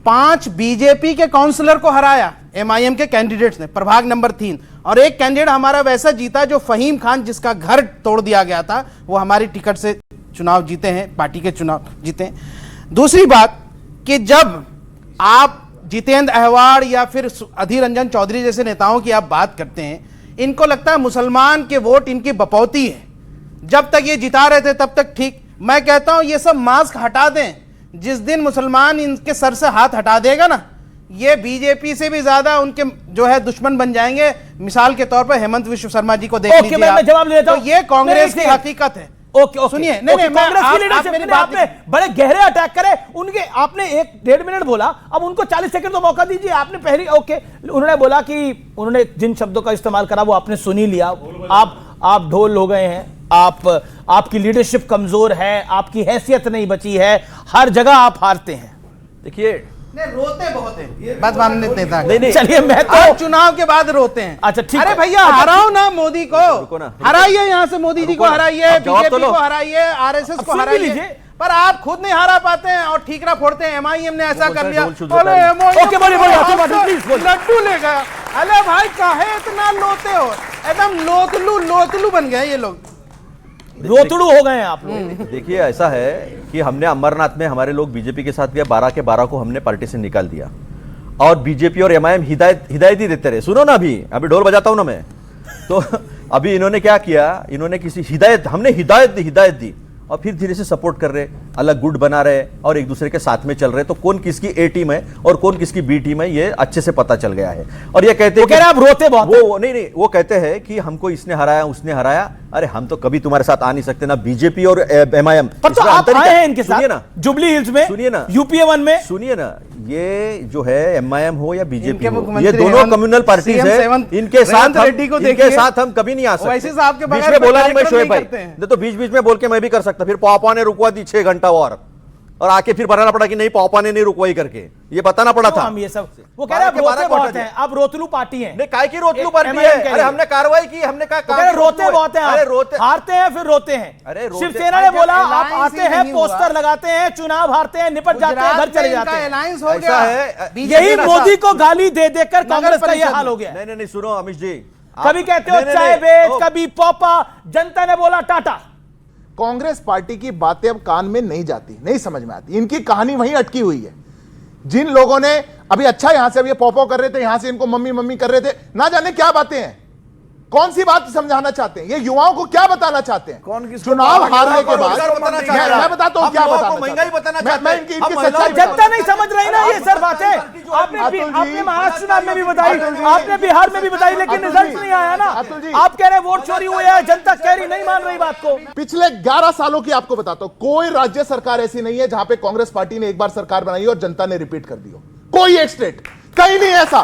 5 बीजेपी के काउंसलर को हराया एमआईएम के कैंडिडेट्स ने, प्रभाग नंबर 3, और एक कैंडिडेट हमारा वैसा जीता जो फहीम खान, जिसका घर तोड़ दिया गया था, वो हमारी टिकट से चुनाव जीते हैं, पार्टी के चुनाव जीते हैं। दूसरी बात कि जब आप जितेंद्र अहवाड़ या फिर अधीर रंजन चौधरी जैसे नेताओं की आप बात करते हैं, इनको लगता है मुसलमान के वोट इनकी बपौती है, जब तक ये जिता रहे थे तब तक ठीक। मैं कहता हूं ये सब मास्क हटा दें, जिस दिन मुसलमान इनके सर से हाथ हटा देगा ना, ये बीजेपी से भी ज्यादा उनके जो है दुश्मन बन जाएंगे। मिसाल के तौर पर हेमंत विश्व शर्मा जी को देख लीजिए आप। जवाब लेता हूं। तो ये कांग्रेस की हकीकत है। ओके सुनिए, कांग्रेस की लीडरशिप में आपने बड़े गहरे अटैक करे उनके, आपने 1-1.5 मिनट बोला, अब उनको 40 सेकंड तो मौका दीजिए। आपने पहली उन्होंने बोला कि उन्होंने जिन शब्दों का इस्तेमाल करा वो आपने सुन ही लिया। आप ढोल हो गए हैं, आपकी लीडरशिप कमजोर है, आपकी हैसियत नहीं बची है, हर जगह आप हारते हैं। देखिए रोते बहुत हैं, बात मानने नेता। नहीं, चलिए मैं तो आप चुनाव के बाद रोते हैं। अच्छा ठीक अरे है, भैया हराओ ना मोदी को, हराइए यहाँ से, मोदी जी को हराइए, बीजेपी को हराइए, आरएसएस को हराइए, पर आप खुद नहीं हरा पाते हैं और ठीकरा फोड़ते हैं। एमआईएम ने ऐसा कर लिया, लड्डू ले गया। अरे भाई काहे इतना लोते हो, एकदम लोतलू बन गए ये लोग, रोतड़ू हो गए हैं आप लोग। देखिए ऐसा है कि हमने अमरनाथ में हमारे लोग बीजेपी के साथ गए, 12 के 12 को हमने पार्टी से निकाल दिया, और बीजेपी और एमआईएम हिदायत ही देते रहे। सुनो ना, अभी ढोल बजाता हूं ना मैं, तो अभी इन्होंने क्या किया, इन्होंने किसी हमने हिदायत दी और फिर धीरे से सपोर्ट कर रहे, अलग गुट बना रहे और एक दूसरे के साथ में चल रहे। तो कौन किसकी ए टीम है और कौन किसकी बी टीम है ये अच्छे से पता चल गया है। और ये कहते हैं आप रोते बहुत, वो नहीं, वो कहते हैं कि हमको इसने हराया उसने हराया। अरे हम तो कभी तुम्हारे साथ आ नहीं सकते ना, बीजेपी और एमआईएम। पर तो आप आए हैं इनके साथ ना, जुबली हिल्स में, सुनिए ना, यूपीए 1 में। सुनिए ना, ये जो है एमआईएम हो या बीजेपी हो, ये दोनों कम्युनल पार्टीज है, इनके साथ हम कभी नहीं आ सकते। बीच में बोला नहीं मैं शोएब भाई, तो बीच में बोल के मैं भी कर सकता, फिर पापा ने रुकवा दी 6 घंटा और आके फिर बताना पड़ा कि नहीं पापा ने नहीं रुकवाई करके, ये बताना पड़ा था। हम ये सब वो कह रहे हैं रोते बहुत हैं, आप रोतलू पार्टी हैं। नहीं, काय की रोतलू पार्टी है? अरे हमने कार्रवाई की, हमने कहा रोते बहुत हैं, अरे रोते हारते हैं फिर रोते हैं। अरे शिवसेना ने बोला आप आते हैं, पोस्टर लगाते हैं, चुनाव हारते हैं, निपट जाते हैं, घर चले जाते हैं। यही मोदी को गाली दे देकर कांग्रेस का ये हाल हो गया। नहीं, सुनो अमित जी, कभी कहते हो चाय बेच, कभी पोपा, जनता ने बोला टाटा। कांग्रेस पार्टी की बातें अब कान में नहीं जाती, नहीं समझ में आती, इनकी कहानी वहीं अटकी हुई है। जिन लोगों ने अभी अच्छा यहां से अब ये पॉपो कर रहे थे, यहां से इनको मम्मी मम्मी कर रहे थे, ना जाने क्या बातें हैं, कौन सी बात समझाना चाहते हैं, ये युवाओं को क्या बताना चाहते हैं। चुनाव हारने के बाद मैं बताता हूं क्या बताना, मैं इनकी सच्चाई, जनता नहीं समझ रही ना ये सर बातें। आपने महाराष्ट्र चुनाव में भी बताई, आपने बिहार में भी बताई, लेकिन रिजल्ट नहीं आया ना। आप कह रहे वोट चोरी हुआ है, जनता कह रही नहीं मान रही बात को। पिछले 11 सालों की आपको बताता हूं, कोई राज्य सरकार ऐसी नहीं है जहां पे कांग्रेस पार्टी ने एक बार सरकार बनाई और जनता ने रिपीट कर दी हो। कोई एक स्टेट कहीं नहीं ऐसा,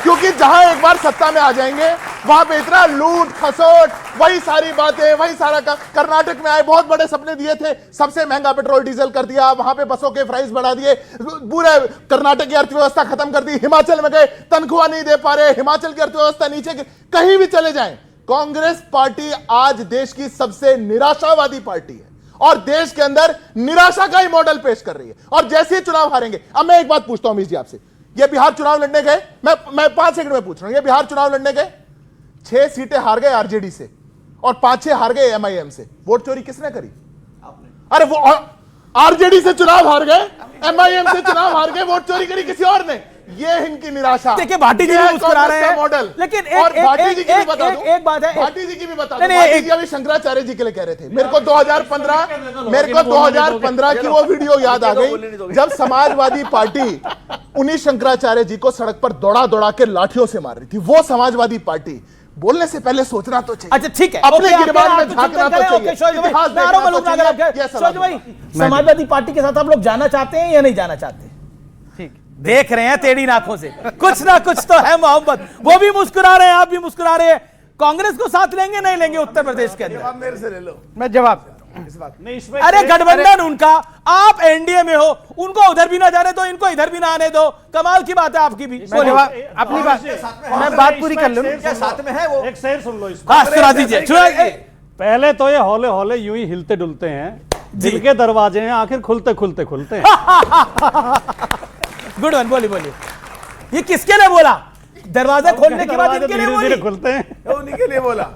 क्योंकि जहां एक बार सत्ता में आ जाएंगे वहां पे इतना लूट खसोट, वही सारी बातें, वही सारा कर्नाटक में आए, बहुत बड़े सपने दिए थे, सबसे महंगा पेट्रोल डीजल कर दिया, वहां पे बसों के प्राइस बढ़ा दिए, पूरे कर्नाटक की अर्थव्यवस्था खत्म कर दी। हिमाचल में गए, तनख्वाह नहीं दे पा रहे, हिमाचल की अर्थव्यवस्था नीचे, कहीं भी चले जाएं, कांग्रेस पार्टी आज देश की सबसे निराशावादी पार्टी है और देश के अंदर निराशा का ही मॉडल पेश कर रही है। और जैसे ही चुनाव हारेंगे, अब मैं एक बात पूछता हूं अमीश जी आपसे, ये बिहार चुनाव लड़ने गए, मैं 5 सेकंड में पूछ रहा हूं, ये बिहार चुनाव लड़ने गए, 6 सीटें हार गए आरजेडी से और 5-6 हार गए एमआईएम से। वोट चोरी किसने करी? अरे वो आरजेडी से चुनाव हार गए, एमआईएम से चुनाव हार गए, वोट चोरी करी किसी और ने। ये इनकी निराशा। देखिए भाटी जी भी मुस्कुरा रहे हैं मॉडल, लेकिन भाटी जी की भी बता दो, एक बात है, भाटी जी की भी बता दो। भाटी जी अभी शंकराचार्य जी के लिए कह रहे थे, मेरे को 2015 की वो वीडियो याद आ गई जब समाजवादी पार्टी उन्हीं शंकराचार्य जी को सड़क पर दौड़ा दौड़ा के लाठियों से मार रही थी। वो समाजवादी पार्टी, बोलने से पहले सोचना तो चाहिए। अच्छा ठीक है, अपने गिरबान में झांकना तो चाहिए। समाजवादी पार्टी के साथ आप लोग जाना चाहते हैं या नहीं जाना चाहते? ठीक, देख रहे हैं टेढ़ी आंखों से, कुछ ना कुछ तो है मोहब्बत। वो भी मुस्कुरा रहे हैं, आप भी मुस्कुरा रहे हैं। कांग्रेस को साथ लेंगे नहीं लेंगे उत्तर प्रदेश के अंदर? मेरे से ले लो, मैं जवाब इस बात नहीं। अरे गठबंधन उनका, आप एनडीए में हो, उनको उधर भी ना जाने दो, इनको इधर भी ना आने दो। कमाल की बात है आपकी भी। अपनी बात, मैं बात पूरी कर लूं। साथ में है वो, एक शेर सुन लो हाँ सुना दीजिए। पहले तो ये हौले हौले यूं ही हिलते डुलते हैं, दिल के दरवाजे हैं आखिर खुलते खुलते खुलते हैं। गुड वन, बोलिए। ये किसके लिए बोला? दरवाजे खोलने के बाद इनके लिए बोली, खुलते हैं, उन्हीं के लिए बोला।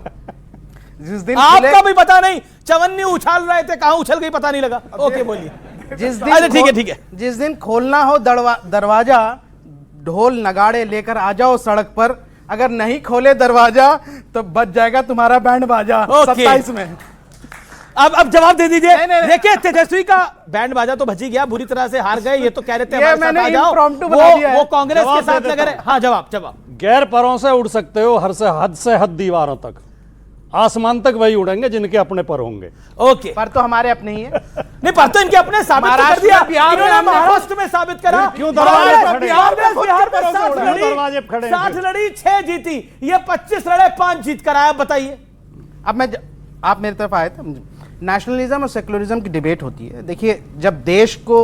जिस दिन आपका भी पता नहीं, चवन्नी उछाल रहे थे, कहां उछल गई पता नहीं लगा। ओके बोलिए। जिस दिन ठीक है जिस दिन खोलना हो दरवाजा, ढोल नगाड़े लेकर आ जाओ सड़क पर, अगर नहीं खोले दरवाजा तो बच जाएगा तुम्हारा बैंड बाजा 27 में। अब जवाब दे दीजिए। देखिए तेजस्वी का बैंड बाजा तो बची गया, बुरी तरह से हार गए, ये तो कह रहे थे हमारे साथ आ जाओ, वो कांग्रेस के साथ लग रहे। हाँ जवाब। गैर परों से उड़ सकते हो, हद से हद दीवारों तक, आसमान तक वही उड़ेंगे जिनके अपने पर होंगे। ओके, पर तो हमारे अपने ही है। नहीं, पर तो इनके अपने साबित कर दिया, इन्होंने महाराष्ट्र में साबित करा। क्यों दरवाजे खड़े? बिहार में 60 लड़ी 6 जीती, ये 25 लड़े 5 जीत कर आया। बताइए। अब आप मेरी तरफ आए थे, नेशनलिज्म और सेकुलरिज्म की डिबेट होती है। देखिए, जब देश को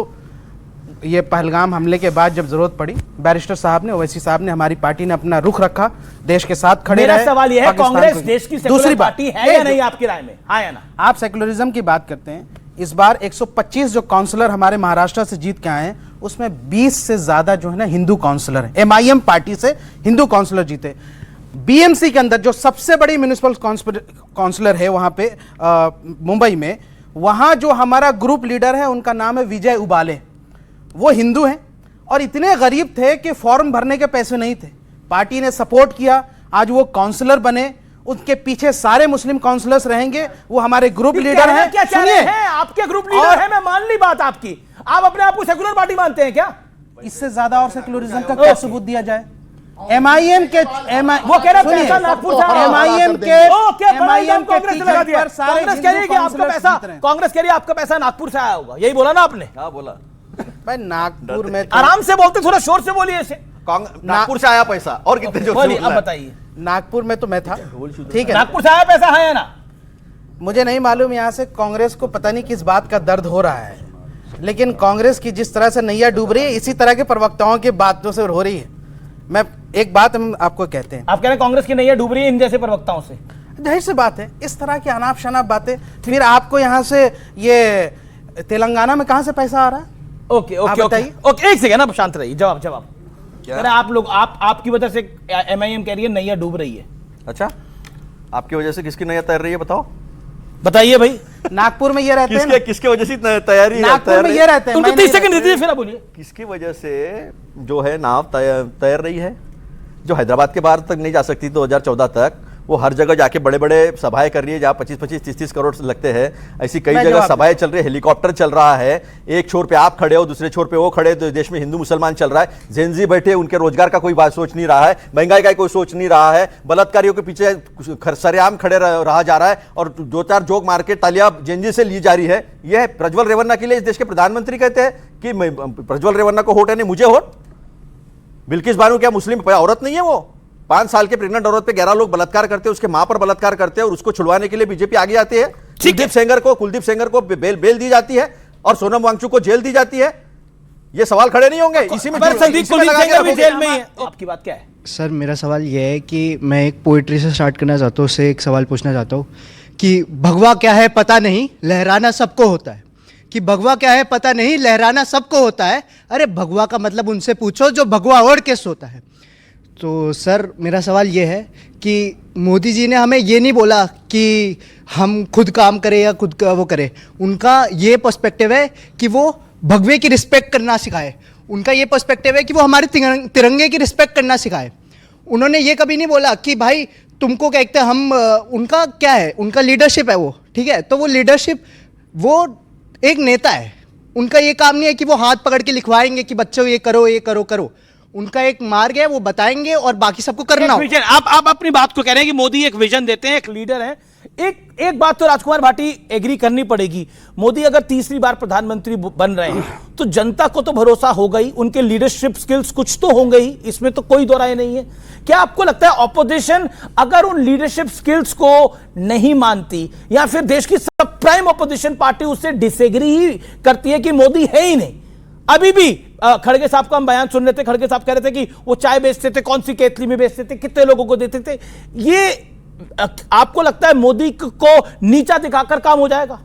ये पहलगाम हमले के बाद जब जरूरत पड़ी, बैरिस्टर साहब ने, ओवैसी साहब ने, हमारी पार्टी ने अपना रुख रखा, देश के साथ खड़े रहे। मेरा सवाल यह है, कांग्रेस देश की सेकुलर पार्टी है या नहीं आपकी राय में? हाँ या ना? आप सेकुलरिज्म की बात करते हैं, इस बार 125 जो काउंसलर हमारे महाराष्ट्र से जीत के आए हैं, उसमें 20 से ज्यादा जो है ना हिंदू काउंसलर है। MIM पार्टी से हिंदू काउंसलर जीते। BMC के अंदर जो सबसे बड़ी म्युनिसिपल काउंसलर है वहां पे मुंबई में, वहां जो हमारा ग्रुप लीडर है उनका नाम है विजय उबाले, वो हिंदू हैं और इतने गरीब थे कि फॉर्म भरने के पैसे नहीं थे। पार्टी ने सपोर्ट किया, आज वो काउंसलर बने, उनके पीछे सारे मुस्लिम काउंसलर्स रहेंगे, वो हमारे ग्रुप लीडर हैं। सुनिए, आपके ग्रुप लीडर हैं, मैं मान ली बात आपकी। आप अपने आप को सेकुलर पार्टी मानते हैं क्या? इससे ज्यादा और सेकुलरिज्म का क्या सबूत दिया जाए? MIM के वो कह रहे पैसा नागपुर से MIM कांग्रेस लगा दिया। कांग्रेस कह रही है कि आपका पैसा, कांग्रेस कह रही है आपका पैसा नागपुर से आया होगा, यही बोला ना आपने? हाँ बोला भाई, नागपुर में आराम से बोलते, थोड़ा शोर से बोलिए इसे। नागपुर से आया पैसा, और कितने जोर से बोलिए। अब बताइए। नागपुर में तो मैं था, ठीक है, नागपुर से आया पैसा है या ना? मुझे नहीं मालूम, यहाँ से कांग्रेस को पता नहीं किस बात का दर्द हो रहा है, लेकिन कांग्रेस की जिस तरह से नैया डूब रही है, इसी तरह के प्रवक्ताओं की बातों से हो रही है। मैं एक बात हम आपको कहते हैं, आप कह रहे हैं कांग्रेस की नैया डूब रही है इन जैसे प्रवक्ताओं से? जाहिर सी बात है, इस तरह की अनाप शनाप बातें। फिर आपको यहाँ से ये तेलंगाना में कहां से पैसा आ रहा है? ओके, एक सेकंड, आप शांत रहिए। जवाब कह रहे आप लोग, आपकी वजह से MIM कह रही है नैया डूब रही है। अच्छा, आपकी वजह से किसकी नैया तैर रही है? बताइए भाई। नागपुर में ये रहते हैं, किसके वजह से तैयारी? नागपुर में ये रहते हैं। 30 सेकंड दीजिए, फिर बोलिए। किसकी वजह से जो है नाव तैर रही है? जो हैदराबाद के बाहर तक नहीं जा सकती 2014 तक, वो हर जगह जाके बड़े बड़े सभाएं कर रही है, जहां 25-25, 30-30 करोड़ लगते हैं। ऐसी कई जगह सभाएं चल रही है, हेलीकॉप्टर चल रहा है, एक छोर पे आप खड़े हो, दूसरे छोर पे वो खड़े, तो देश में हिंदू मुसलमान चल रहा है, जेनजी बैठे, उनके रोजगार का कोई बात सोच नहीं रहा है, महंगाई का कोई सोच नहीं रहा है, बलात्कारियों के पीछे सरेआम खड़े रहा जा रहा है, और 2-4 जोक मार के तालियां जेनजी से ली जा रही है। यह प्रज्वल रेवन्ना के लिए इस देश के प्रधानमंत्री कहते हैं कि प्रज्वल रेवन्ना को वोट है, नहीं मुझे वोट। बिल्किस बानो क्या मुस्लिम औरत नहीं है? वो 5 साल के प्रेग्नेंट औरत पे 11 लोग बलात्कार करते हैं, उसके मां पर बलात्कार करते हैं, और उसको छुड़वाने के लिए बीजेपी आगे आती है। कुलदीप सेंगर को बेल दी जाती है, और सोनम वांगचुक को जेल दी जाती है। ये सवाल खड़े नहीं होंगे? इसी में कुलदीप सेंगर भी जेल में ही है। आपकी बात क्या है? सर, मेरा सवाल यह है कि मैं एक पोइट्री से स्टार्ट करना चाहता हूँ, उससे एक सवाल पूछना चाहता हूँ कि भगवा क्या है पता नहीं, लहराना सबको होता है। कि भगवा क्या है पता नहीं, लहराना सबको होता है। अरे भगवा का मतलब उनसे पूछो जो भगवा ओढ़ के सोता है। तो सर, मेरा सवाल ये है कि मोदी जी ने हमें ये नहीं बोला कि हम खुद काम करें या खुद वो करें। उनका ये पर्सपेक्टिव है कि वो भगवे की रिस्पेक्ट करना सिखाए। उनका ये पर्सपेक्टिव है कि वो हमारे तिरंगे की रिस्पेक्ट करना सिखाए। उन्होंने ये कभी नहीं बोला कि भाई तुमको क्या कहते हैं हम, उनका क्या है, उनका लीडरशिप है वो, ठीक है। तो वो लीडरशिप, वो एक नेता है, उनका ये काम नहीं है कि वो हाथ पकड़ के लिखवाएंगे कि बच्चों ये करो करो। उनका एक मार्ग है, वो बताएंगे और बाकी सबको करना हो। आप अपनी बात को कह रहे हैं कि मोदी एक विजन देते हैं, एक लीडर है। एक बात तो राजकुमार भाटी एग्री करनी पड़ेगी, मोदी अगर तीसरी बार प्रधानमंत्री बन रहे हैं तो जनता को तो भरोसा होगा ही, उनके लीडरशिप स्किल्स कुछ तो होंगे ही, इसमें तो कोई दो राय नहीं है। क्या आपको लगता है ऑपोजिशन अगर उन लीडरशिप स्किल्स को नहीं मानती, या फिर देश की सब प्राइम ऑपोजिशन पार्टी उससे डिसएग्री ही करती है कि मोदी है ही नहीं? अभी भी खड़गे साहब का हम बयान सुन रहे थे, खड़गे साहब कह रहे थे कि वो चाय बेचते थे, कौन सी केतली में बेचते थे, कितने लोगों को देते थे। ये आपको लगता है मोदी को नीचा दिखाकर काम हो जाएगा?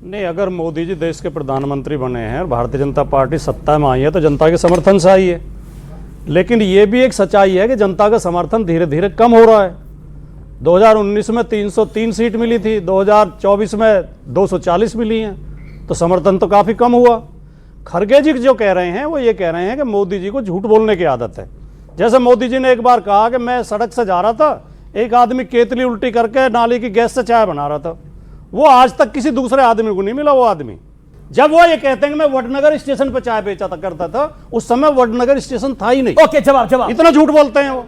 नहीं, अगर मोदी जी देश के प्रधानमंत्री बने हैं और भारतीय जनता पार्टी सत्ता में आई है तो जनता के समर्थन से आई है। लेकिन ये भी एक सच्चाई है कि जनता का समर्थन धीरे धीरे कम हो रहा है। 2019 में 303 सीट मिली थी, 2024 में 240 मिली हैं, तो समर्थन तो काफ़ी कम हुआ। खड़गे जी जो कह रहे हैं वो ये कह रहे हैं कि मोदी जी को झूठ बोलने की आदत है। जैसे मोदी जी ने एक बार कहा कि मैं सड़क से जा रहा था, एक आदमी केतली उल्टी करके नाली की गैस से चाय बना रहा था। वो आज तक किसी दूसरे आदमी को नहीं मिला। वो आदमी जब वो ये कहते हैं कि मैं वडनगर स्टेशन पर चाय बेचा था करता था, उस समय वडनगर स्टेशन था ही नहीं। ओके, जवाब इतना झूठ बोलते हैं वो।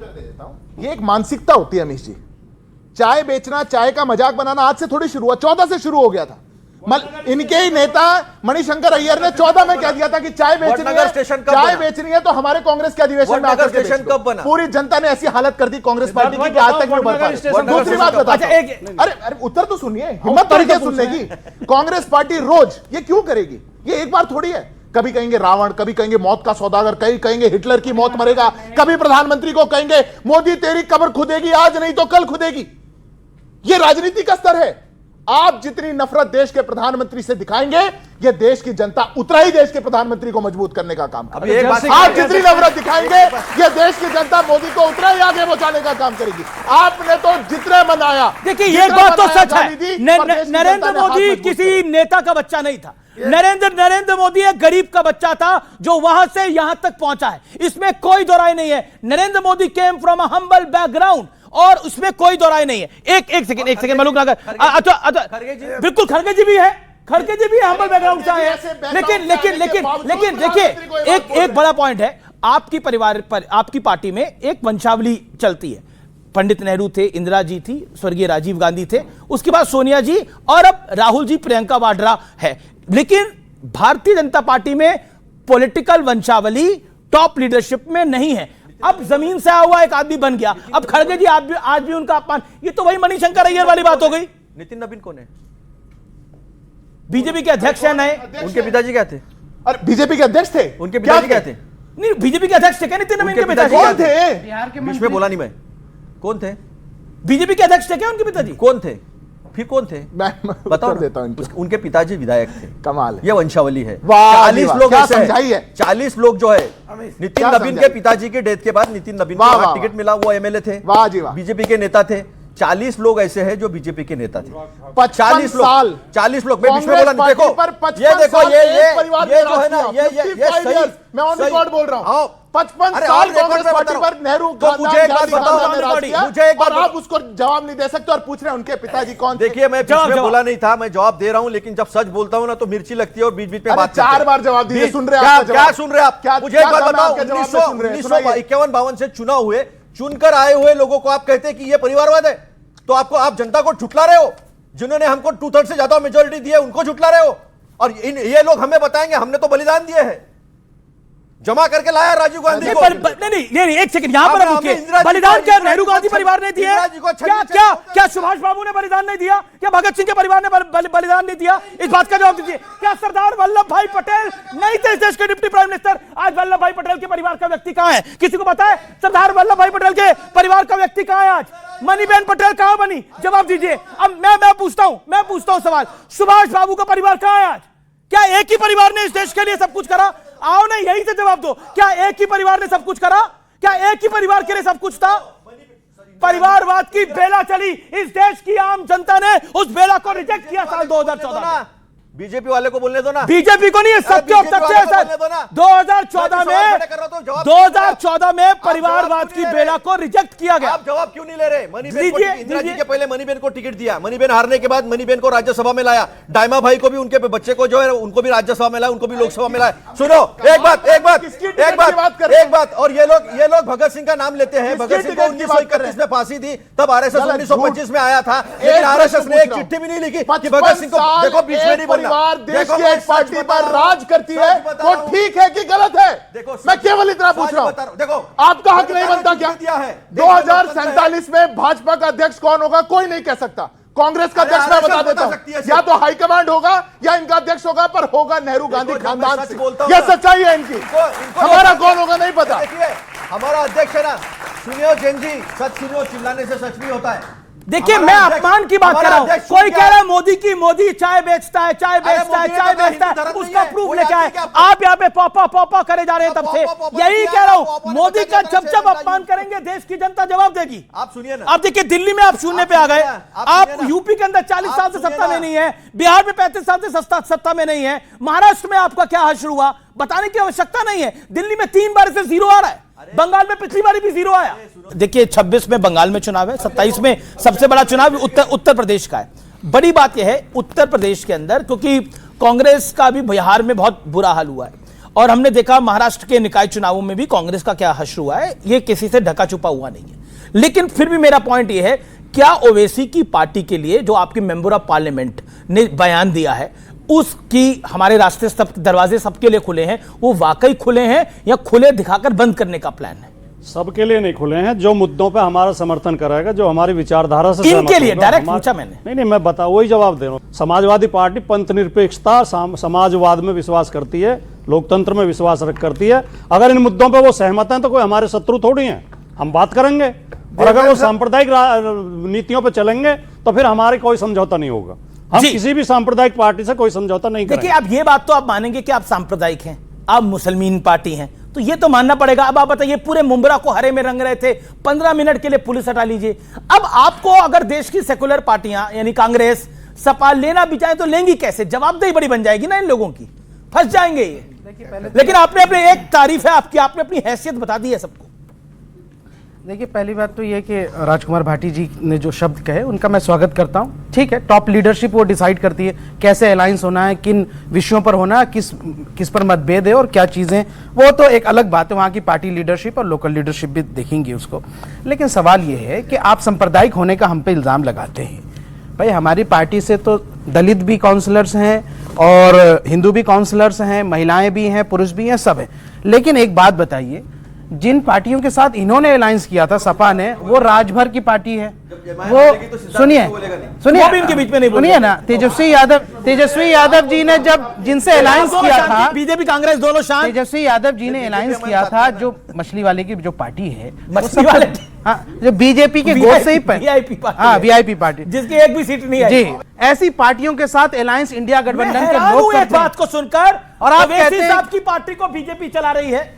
ये एक मानसिकता होती है अमीश जी। चाय बेचना, चाय का मजाक बनाना आज से थोड़ी शुरू हुआ, 14 से शुरू हो गया था। इनके ही नेता मणिशंकर अय्यर ने 14 में कह दिया था कि चाय बेचनी है तो हमारे कांग्रेस के अधिवेशन में आकर के कब बना। पूरी जनता ने ऐसी हालत कर दी कांग्रेस पार्टी की कि आज तक नहीं बढ़ पाई। दूसरी बात बता, अरे उत्तर तो सुनिए, हिम्मत करके सुनने की। कांग्रेस पार्टी रोज ये क्यों करेगी? ये एक बार थोड़ी है। कभी कहेंगे रावण, कभी कहेंगे मौत का सौदागर, कभी कहेंगे हिटलर की मौत मरेगा, कभी प्रधानमंत्री को कहेंगे मोदी तेरी कब्र खुदेगी, आज नहीं तो कल खुदेगी। ये राजनीति का स्तर है। आप जितनी नफरत देश के प्रधानमंत्री से दिखाएंगे, ये देश की जनता उतना ही देश के प्रधानमंत्री को मजबूत करने का काम करेगी। आप जितनी नफरत दिखाएंगे, ये देश की जनता मोदी को उतना ही आगे पहुंचाने का काम करेगी। आपने तो जितने मनाया, देखिए ये बात तो सच है। नरेंद्र मोदी किसी नेता का बच्चा नहीं था। नरेंद्र मोदी एक गरीब का बच्चा था जो वहां से यहां तक पहुंचा है, इसमें कोई दो राय नहीं है। Narendra Modi came from a humble background और उसमें कोई दो राय नहीं है। एक सेकंड मलूक नगर, बिल्कुल खड़गे जी भी है, खड़गे जी भी हम्बल बैकग्राउंड से आए हैं। लेकिन देखिए एक बड़ा पॉइंट है, आपकी परिवार पर, आपकी पार्टी में एक वंशावली चलती है। पंडित नेहरू थे, इंदिरा जी थी, स्वर्गीय राजीव गांधी थे, उसके बाद सोनिया जी और अब राहुल जी, प्रियंका वाड्रा है। लेकिन भारतीय जनता पार्टी में पॉलिटिकल वंशावली टॉप लीडरशिप में नहीं है। अब जमीन से आया हुआ एक आदमी बन गया। अब खड़गे जी आज भी उनका अपमान, ये तो वही मणिशंकर अय्यर वाली बात हो गई। नितिन नवीन कौन है? बीजेपी के अध्यक्ष हैं नए। उनके पिताजी क्या थे? अरे बीजेपी के अध्यक्ष थे। उनके पिताजी क्या थे? नहीं, बीजेपी के अध्यक्ष थे क्या नितिन नवीन के पिताजी? कौन थे? बिहार के बीच में बोला नहीं मैं। कौन थे? बीजेपी के अध्यक्ष थे क्या उनके पिताजी? कौन थे? फिर कौन थे? मैं बताओ देता हूं। उनके पिताजी विधायक थे। कमाल है। ये वंशावली है। 40 लोग ऐसे हैं। 40 लोग जो है नितिन नवीन के पिताजी के डेथ के बाद नितिन नवीन को टिकट मिला, वो एमएलए थे, बीजेपी के नेता थे। 40 लोग ऐसे हैं जो बीजेपी के नेता थे। 40 लोग मैं बीच में बोला नहीं। देखो ये देखो ये जो है ना, ये मैं ऑन रिकॉर्ड बोल रहा हूं। 55 साल कांग्रेस पार्टी पर नेहरू तो मुझे एक बात बताओ, मुझे एक बार आप उसको जवाब नहीं दे सकते और पूछ रहे हैं उनके पिताजी कौन थे। देखिए मैं बीच में बोला नहीं था, मैं जवाब दे रहा हूं, लेकिन जब सच बोलता हूं ना तो मिर्ची लगती है और बीच बीच में बात 4 बार जवाब दिए। सुन रहे हैं क्या सुन रहे हैं आप? मुझे एक बात बताओ, 1951-52 से चुना हुए, चुनकर आए हुए लोगों को आप कहते हैं कि ये परिवारवाद है, तो आप जनता को झुठला रहे हो। जिन्होंने हमको 2/3 से ज्यादा मेजोरिटी दी है उनको झुठला रहे हो। और ये लोग हमें बताएंगे हमने तो बलिदान दिए हैं, जमा करके लाया राजीव गांधी को। नहीं, एक सेकंड यहां पर रुकिए। बलिदान क्या नेहरू गांधी परिवार ने दिया? क्या सुभाष बाबू ने बलिदान नहीं दिया? क्या भगत सिंह के परिवार ने बलिदान नहीं दिया? इस बात का जवाब दीजिए। क्या सरदार वल्लभ भाई पटेल नहीं थे इस देश के डिप्टी प्राइम मिनिस्टर? आज वल्लभ भाई पटेल के परिवार का व्यक्ति कहां है? किसी को पता है सरदार वल्लभ भाई पटेल के परिवार का व्यक्ति कहां है आज? मणिबेन पटेल कहां बनी? जवाब दीजिए। अब मैं पूछता हूं सवाल, सुभाष बाबू का परिवार कहां है आज? क्या एक ही परिवार ने इस देश के लिए सब कुछ करा? आओ ना, यही से जवाब दो। क्या एक ही परिवार ने सब कुछ करा? क्या एक ही परिवार के लिए सब कुछ था? परिवारवाद की बेला चली, इस देश की आम जनता ने उस बेला को रिजेक्ट किया साल 2014 में। बीजेपी वाले को बोलने दो ना। बीजेपी को नहीं है, सत्य और तथ्य है सर। 2014 में परिवारवाद की बेला को रिजेक्ट किया गया। आप जवाब क्यों नहीं ले रहे? मणिबेन को, इंदिरा जी के पहले मणिबेन को टिकट दिया, मणिबेन हारने के बाद मणिबेन को राज्यसभा में लाया, डायमा भाई को भी, उनके बच्चे को जो है उनको भी राज्यसभा में लाया, उनको भी लोकसभा में लाया। सुनो एक बात और ये लोग भगत सिंह का नाम लेते हैं। भगत सिंह को 1931 में फांसी दी, तब आरएसएस 1925 में आया था, लेकिन आरएसएस ने एक चिट्ठी भी नहीं लिखी कि भगत सिंह को। देखो बीच में नहीं बोलना। देश की एक पार्टी पर राज करती है, वो ठीक है कि गलत है? मैं केवल इतना पूछ रहा हूं। देखो आपका हक नहीं बनता क्या? 2047 में भाजपा का अध्यक्ष कौन होगा कोई नहीं कह सकता। कांग्रेस का अध्यक्ष मैं बता देता हूं, या तो हाईकमांड होगा या इनका अध्यक्ष होगा, पर होगा नेहरू गांधी खानदान से। यह सच्चाई है इनकी। हमारा कौन होगा नहीं पता। हमारा अध्यक्ष है ना, सुनियो जैन जी, सच सुनियो, चिल्लाने से सच नहीं होता है। देखिए मैं अपमान की बात कर रहा हूं। कोई कह रहा है मोदी चाय बेचता है, चाय बेचता है, उसका प्रूफ लेके आए। आप यहाँ पे पॉपा करे जा रहे हैं तब से। यही कह रहा हूं, मोदी का जब अपमान करेंगे देश की जनता जवाब देगी। आप सुनिए ना, आप देखिए दिल्ली में आप शून्य पे आ गए, आप यूपी के अंदर 40 साल से सत्ता में नहीं है, बिहार में 35 साल से सत्ता में नहीं है, महाराष्ट्र में आपका क्या हश्र हुआ बताने की आवश्यकता नहीं है। दिल्ली में 3 बार से जीरो आ रहा है, बंगाल में पिछली बार भी जीरो आया। देखिए 26 में बंगाल में चुनाव है, 27 में सबसे बड़ा चुनाव उत्तर प्रदेश का है। बड़ी बात यह है उत्तर प्रदेश के अंदर, क्योंकि कांग्रेस का भी बिहार में बहुत बुरा हाल हुआ है और हमने देखा महाराष्ट्र के निकाय चुनावों में भी कांग्रेस का क्या हश्र हुआ है, यह किसी से ढका छुपा हुआ नहीं है। लेकिन फिर भी मेरा पॉइंट यह है, क्या ओवैसी की पार्टी के लिए जो आपके मेंबर ऑफ पार्लियामेंट ने बयान दिया है उसकी हमारे रास्ते सब दरवाजे सबके लिए खुले हैं, वो वाकई खुले हैं या खुले दिखाकर बंद करने का प्लान है? सबके लिए नहीं खुले हैं, जो मुद्दों पे हमारा समर्थन करेगा, जो हमारी विचारधारा से इनके लिए डायरेक्ट पूछा मैंने। नहीं मैं बता वही जवाब दे रहा हूँ। समाजवादी पार्टी पंथ निरपेक्षता समाजवाद में विश्वास करती है, लोकतंत्र में विश्वास करती है। अगर इन मुद्दों पे वो सहमत हैं तो कोई हमारे शत्रु थोड़ी हैं, हम बात करेंगे। और अगर वो सांप्रदायिक नीतियों पे चलेंगे तो फिर हमारे कोई समझौता नहीं होगा। हम किसी भी सांप्रदायिक पार्टी से कोई समझौता नहीं करेंगे। देखिए अब ये बात तो आप मानेंगे कि आप सांप्रदायिक हैं, आप मुसलमान पार्टी हैं, तो ये तो मानना पड़ेगा। अब आप बताइए, पूरे मुंबरा को हरे में रंग रहे थे, 15 मिनट के लिए पुलिस हटा लीजिए। अब आपको अगर देश की सेकुलर पार्टियां यानी कांग्रेस सपा लेना भी चाहे तो लेंगी कैसे? जवाबदेही बड़ी बन जाएगी ना इन लोगों की, फंस जाएंगे ये। लेकिन आपने अपने एक तारीफ है आपकी, आपने अपनी हैसियत बता दी है सबको। देखिए पहली बात तो ये कि राजकुमार भाटी जी ने जो शब्द कहे उनका मैं स्वागत करता हूं। ठीक है, टॉप लीडरशिप वो डिसाइड करती है कैसे अलायंस होना है, किन विषयों पर होना है, किस पर मतभेद है और क्या चीज़ें, वो तो एक अलग बात है, वहाँ की पार्टी लीडरशिप और लोकल लीडरशिप भी देखेंगी उसको। लेकिन सवाल ये है कि आप सांप्रदायिक होने का हम पे इल्ज़ाम लगाते हैं। भाई हमारी पार्टी से तो दलित भी काउंसलर्स हैं और हिंदू भी काउंसलर्स हैं, महिलाएं भी हैं, पुरुष भी हैं, सब हैं। लेकिन एक बात बताइए, जिन पार्टियों के साथ इन्होंने अलायंस किया था सपा ने, वो राजभर की पार्टी है। वो सुनिए सुनिए ना, तेजस्वी यादव जी ने जब जिनसे अलायंस किया था, बीजेपी कांग्रेस दोनों शांत, तेजस्वी यादव जी ने अलायंस किया था जो मछली वाले की जो पार्टी है, मछली वाले हाँ, जो बीजेपी के गोद से ही वीआईपी पार्टी जिसकी एक भी सीट नहीं है जी, ऐसी पार्टियों के साथ अलायंस इंडिया गठबंधन के लोग करते हैं। बात को सुनकर और आप कहते हैं साहब की पार्टी को बीजेपी चला रही है,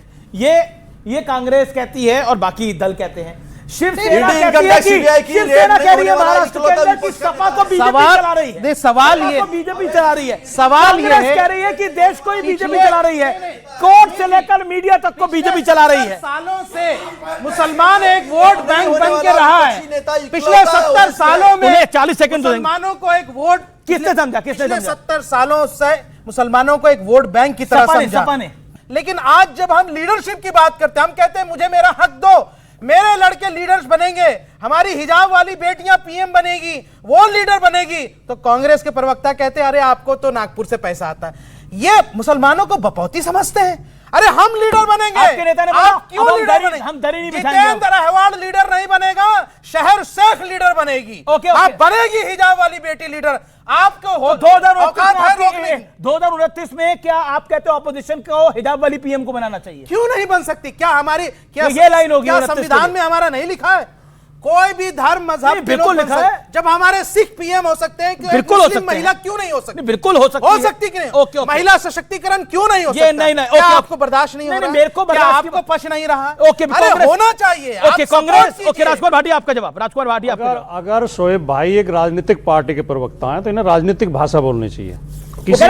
ये कांग्रेस कहती है और बाकी दल कहते हैं। शिवसेना कहती है कि शिवसेना कह रही है महाराष्ट्र के अंदर कि सपा को बीजेपी चला रही है, सवाल ये बीजेपी चला रही है। सवाल ये कह रही है कि देश को ही बीजेपी चला रही है, कोर्ट से लेकर मीडिया तक को बीजेपी चला रही है। सालों से मुसलमान एक वोट बैंक बन के रहा है। पिछले 70 सालों में 40 सेकंड मुसलमानों को एक वोट किसने समझा? 70 सालों से मुसलमानों को एक वोट बैंक की तरह समझा। लेकिन आज जब हम लीडरशिप की बात करते हैं, हम कहते हैं मुझे मेरा हक दो, मेरे लड़के लीडर्स बनेंगे, हमारी हिजाब वाली बेटियां पीएम बनेगी, वो लीडर बनेगी, तो कांग्रेस के प्रवक्ता कहते हैं अरे आपको तो नागपुर से पैसा आता है। ये मुसलमानों को बपौती समझते हैं। अरे हम लीडर बनेंगे, आपके नेता ने आप क्यों लीडर बनेंगे? हम दरी नहीं बिछाएंगे। जितेंद्र अहवाल लीडर नहीं बनेगा, शहर शेख लीडर बनेगी। आप बनेगी हिजाब वाली बेटी लीडर। आपको 2029 में क्या आप कहते हो ऑपोजिशन को हिजाब वाली पीएम को बनाना चाहिए? क्यों नहीं बन सकती? क्या हमारी ये लाइन होगी? क्या संविधान में हमारा नहीं लिखा है? कोई भी धर्म मजहब बिल्कुल लिखा है। जब हमारे सिख पीएम हो सकते हैं, बिल्कुल हो सकते हैं। महिला क्यों नहीं हो सकती? बिल्कुल हो सकती कि नहीं? महिला सशक्तिकरण क्यों नहीं हो सकता? नहीं, आपको बर्दाश्त नहीं हो रहा? मेरे को आपको पच नहीं रहा? अरे होना चाहिए। कांग्रेस राजकुमार भाटी आपका जवाब। राजकुमार भाटी अगर शोएब भाई एक राजनीतिक पार्टी के प्रवक्ता है तो इन्हें राजनीतिक भाषा बोलनी चाहिए।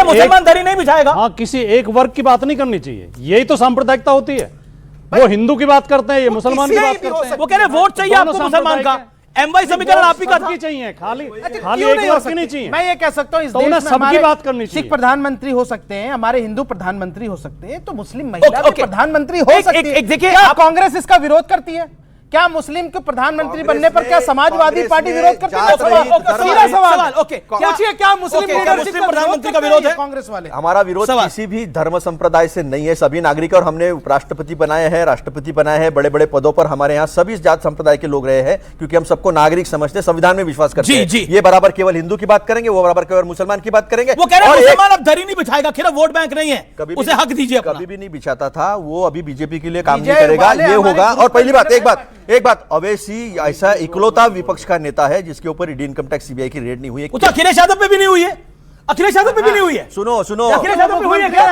मुसलमान दरी नहीं बिछाएगा। हाँ, किसी एक वर्ग की बात नहीं करनी चाहिए, यही तो सांप्रदायिकता होती है। वो हिंदू की बात करते हैं, ये मुसलमान की बात करते हैं। वो कह रहे वोट चाहिए आपको मुसलमान का, एमवाई समीकरण आप ही का चाहिए, खाली एक वर्ग की नहीं चाहिए। मैं ये कह सकता हूँ इस देश में सबकी बात करनी चाहिए। सिख प्रधानमंत्री हो सकते हैं, हमारे हिंदू प्रधानमंत्री हो सकते हैं, तो मुस्लिम महिला भी प्रधानमंत्री हो सकती है। देखिए कांग्रेस इसका विरोध करती है क्या? मुस्लिम के प्रधानमंत्री बनने पर क्या समाजवादी पार्टी विरोध करती है? सीधा सवाल। पूछिए क्या मुस्लिम लीडरशिप प्रधानमंत्री का विरोध है? कांग्रेस वाले हमारा विरोध किसी भी धर्म संप्रदाय से नहीं है, सभी नागरिक। और हमने उपराष्ट्रपति बनाए हैं, राष्ट्रपति बनाए हैं, बड़े बड़े पदों पर हमारे यहाँ सभी जात संप्रदाय के लोग रहे हैं, क्योंकि हम सबको नागरिक समझते हैं, संविधान में विश्वास करते हैं। ये बराबर केवल हिंदू की बात करेंगे, वो बराबर केवल मुसलमान की बात करेंगे। वो कह रहे हैं मुसलमान अब दरी नहीं बिछाएगा, खैर वोट बैंक नहीं है, उसे हक दीजिए। कभी भी नहीं बिछाता था, वो अभी बीजेपी के लिए काम नहीं करेगा, ये होगा। और पहली बात, एक बात एक बात, अवैसी ऐसा इकलौता विपक्ष का नेता है जिसके ऊपर ईडी इनकम टैक्स सीबीआई की रेड नहीं हुई है। वो तो अखिलेश यादव पे भी नहीं हुई है, अखिलेश यादव पे भी नहीं हुई है। सुनो अखिलेश यादव पे हुई है क्या?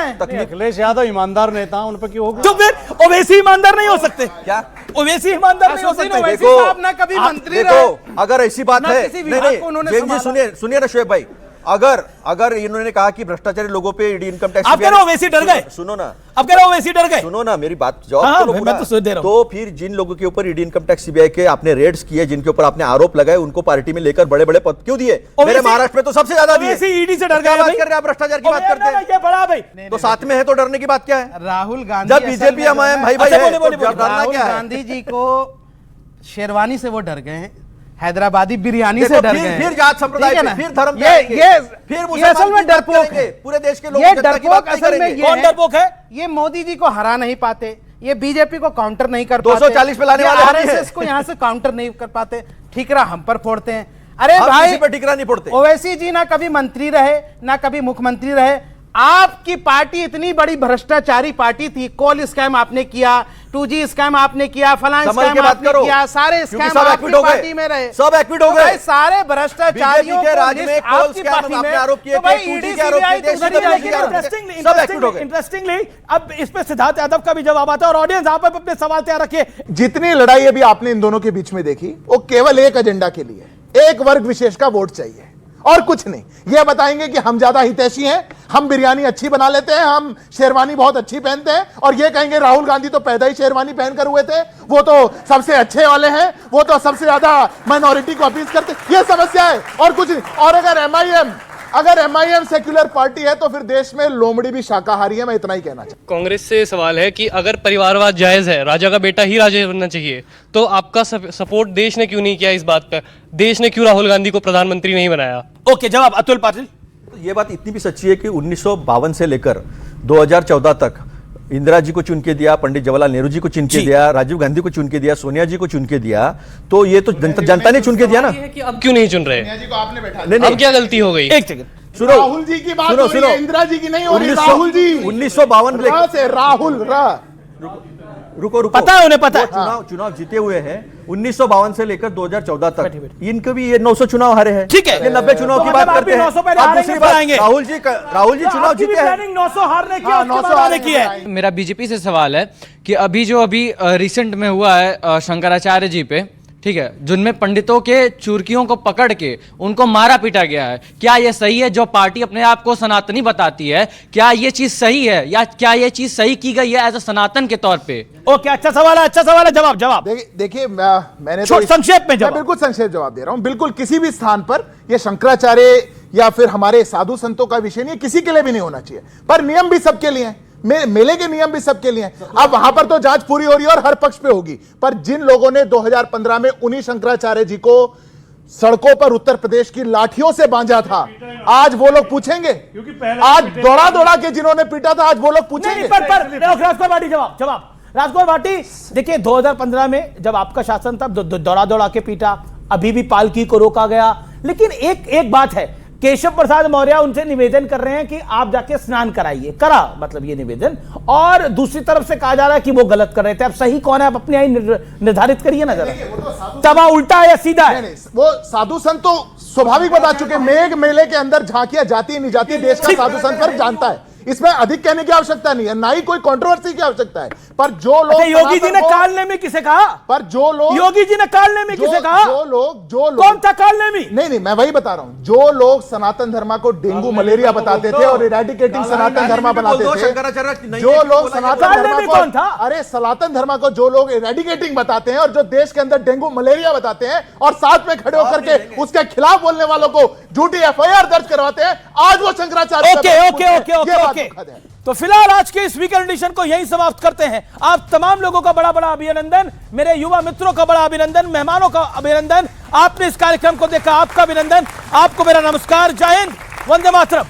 अखिलेश यादव ईमानदार नेता, उन पर क्यों होगी? तो फिर ओवैसी ईमानदार नहीं हो सकते क्या? ओवैसी ईमानदार नहीं हो सकते? देखो, ना कभी मंत्री रहे, अगर ऐसी बात ना है, किसी विभाग को उन्होंने संभाला। सुनिए ना शोएब भाई, अगर इन्होंने कहा कि भ्रष्टाचारी लोगों पे ईडी इनकम टैक्स, आप कह रहे हो ओवैसी डर गए? सुनो ना, आप कह रहे हो ओवैसी डर गए? सुनो ना मेरी बात, हाँ, जवाब तो मैं तो सुन दे रहा हूं। तो फिर जिन लोगों के ऊपर ईडी इनकम टैक्स सीबीआई के आपने रेड्स किए, जिनके ऊपर आपने आरोप लगाए, उनको पार्टी में लेकर बड़े बड़े पद क्यों दिए? मेरे महाराष्ट्र में तो सबसे ज्यादा दिए। ईडी से डर क्या गए? बात कर रहे हैं आप? भ्रष्टाचार की बात करते हैं ये बड़ा भाई, तो साथ में है तो डरने की बात क्या है? राहुल गांधी जब बीजेपी हमारे भाई भाई है, तो डरना राहुल क्या है? गांधी जी को शेरवानी से वो डर गए हैं, हैदराबादी बिरयानी से डर गए, फिर जात संप्रदाय पे, फिर धर्म पे ये फिर असल में डरपोक है। पूरे देश के लोग ये जनता की बात डरपोक नहीं असल में करेंगे। ये कौन डरपोक है? ये मोदी जी को हरा नहीं पाते, ये बीजेपी को काउंटर नहीं कर पाते, 240 पे लाने वाले हम ही हैं। आरएसएस को यहाँ से काउंटर नहीं कर पाते, ठीकरा हम पर फोड़ते हैं। अरे हम भाई, किसी पे ठीकरा नहीं फोड़ते। ओवैसी जी ना कभी मंत्री रहे, ना कभी मुख्यमंत्री रहे। आपकी पार्टी इतनी बड़ी भ्रष्टाचारी पार्टी थी, कोल स्कैम आपने किया, 2G स्कैम आपने किया, फलां स्कैम आपने किया, सारे स्कैम आपकी पार्टी में रहे, सब एक्विट हो गए। सारे भ्रष्टाचारियों के राज में कोल स्कैम आपने आरोप किए थे, 2G के आरोप किए थे, इंटरेस्टिंगली अब इस पे सिद्धार्थ यादव का भी जवाब आता है, और ऑडियंस आप अपने सवाल तैयार रखिए। जितनी लड़ाई अभी आपने इन दोनों के बीच में देखी, वो केवल एक एजेंडा के लिए, एक वर्ग विशेष का वोट चाहिए और कुछ नहीं। ये बताएंगे कि हम ज्यादा हितैषी हैं, हम बिरयानी अच्छी बना लेते हैं, हम शेरवानी बहुत अच्छी पहनते हैं, और ये कहेंगे राहुल गांधी तो पैदा ही शेरवानी पहनकर हुए थे, वो तो सबसे अच्छे वाले हैं, वो तो सबसे ज्यादा माइनॉरिटी को अपील करते। ये समस्या है और कुछ नहीं। और अगर एमआईएम सेक्युलर पार्टी है तो फिर देश में लोमड़ी भी शाकाहारी है। मैं इतना ही कहना चाहता हूं। कांग्रेस से सवाल है कि अगर परिवारवाद जायज है, राजा का बेटा ही राजा बनना चाहिए, तो आपका सपोर्ट देश ने क्यों नहीं किया इस बात पर? देश ने क्यों राहुल गांधी को प्रधानमंत्री नहीं बनाया? ओके, जवाब अतुल पाटिल। ये बात इतनी भी सच्ची है कि 1952 से लेकर 2014 तक इंदिरा जी को चुन के दिया, पंडित जवाहरलाल नेहरू जी को चुन के दिया, राजीव गांधी को चुन के दिया, सोनिया जी को चुन के दिया, तो ये तो जनता ने चुन के दिया ना। कि अब क्यों नहीं चुन रहे? अब क्या गलती हो गई? एक सेकंड, सुनो, राहुल जी की बात हो रही है, इंदिरा जी की नहीं हो रही। राहुल जी 1952 से राहुल रुको पता है उन्हें, पता है। चुनाव जीते हुए हैं 1952 से लेकर 2014 तक। इनके भी ये 900 चुनाव हारे हैं। ठीक है, ये 90 चुनाव की बात करते हैं। राहुल जी चुनाव जीते हैं, 900 हारने की है। मेरा बीजेपी से सवाल है कि अभी रिसेंट में हुआ है शंकराचार्य जी पे, ठीक है, जिनमें पंडितों के चुर्कियों को पकड़ के उनको मारा पीटा गया है, क्या यह सही है? जो पार्टी अपने आप को सनातनी बताती है, क्या यह चीज सही है, या क्या यह चीज सही की गई है एज अ सनातन के तौर पे? ओके, अच्छा सवाल है, जवाब। देखिए मैंने तो संक्षेप में जवाब, बिल्कुल संक्षेप जवाब दे रहा हूं। बिल्कुल किसी भी स्थान पर यह शंकराचार्य या फिर हमारे साधु संतों का विषय नहीं है, किसी के लिए भी नहीं होना चाहिए, पर नियम भी सबके लिए हैं। मेले के नियम भी सबके लिए हैं। अब वहां पर तो जांच पूरी हो रही है और हर पक्ष पे होगी, पर जिन लोगों ने 2015 में उन्हीं शंकराचार्य जी को सड़कों पर उत्तर प्रदेश की लाठियों से बांधा था, आज वो लोग पूछेंगे? आज दौड़ा के जिन्होंने पीटा था, आज वो लोग पूछेंगे? राजगोपाल भाटी जवाब। राजगोपाल भाटी, देखिए 2015 में जब आपका शासन था, दौड़ा के पीटा, अभी भी पालकी को रोका गया, लेकिन एक बात है, केशव प्रसाद मौर्य उनसे निवेदन कर रहे हैं कि आप जाके स्नान कराइए, करा मतलब ये निवेदन, और दूसरी तरफ से कहा जा रहा है कि वो गलत कर रहे थे। अब सही कौन है, आप अपने आई निर्धारित करिए ना जरा, तवा उल्टा है या सीधा है? वो साधु संत तो स्वाभाविक बता चुके, मेघ मेले के अंदर झांकियां जाती नहीं जाती, देश का साधु संत पर जानता है, इसमें अधिक कहने की आवश्यकता नहीं है, ना ही कोई कंट्रोवर्सी की आवश्यकता है। पर जो लोग योगी जी ने कालने में किसे कहा? पर जो लोग योगी जी ने कालने में किसे कहा? जो लोग कौन था कालने में? नहीं, मैं वही बता रहा हूं। जो लोग सनातन धर्म को डेंगू मलेरिया बताते थे और इरेडिकेटिंग सनातन धर्म बनाते थे, जो लोग सनातन धर्म को, अरे सनातन धर्म को जो लोग इरेडिकेटिंग बताते हैं और जो देश के अंदर डेंगू मलेरिया बताते हैं और साथ में खड़े होकर के उसके खिलाफ बोलने वालों को झूठी एफआईआर दर्ज करवाते हैं, आज वो शंकराचार्य। ओके। तो फिलहाल आज के इस वीकेंड एडिशन को यहीं समाप्त करते हैं। आप तमाम लोगों का बड़ा बड़ा अभिनंदन, मेरे युवा मित्रों का बड़ा अभिनंदन, मेहमानों का अभिनंदन, आपने इस कार्यक्रम को देखा आपका अभिनंदन, आपको मेरा नमस्कार, जय हिंद, वंदे मातरम।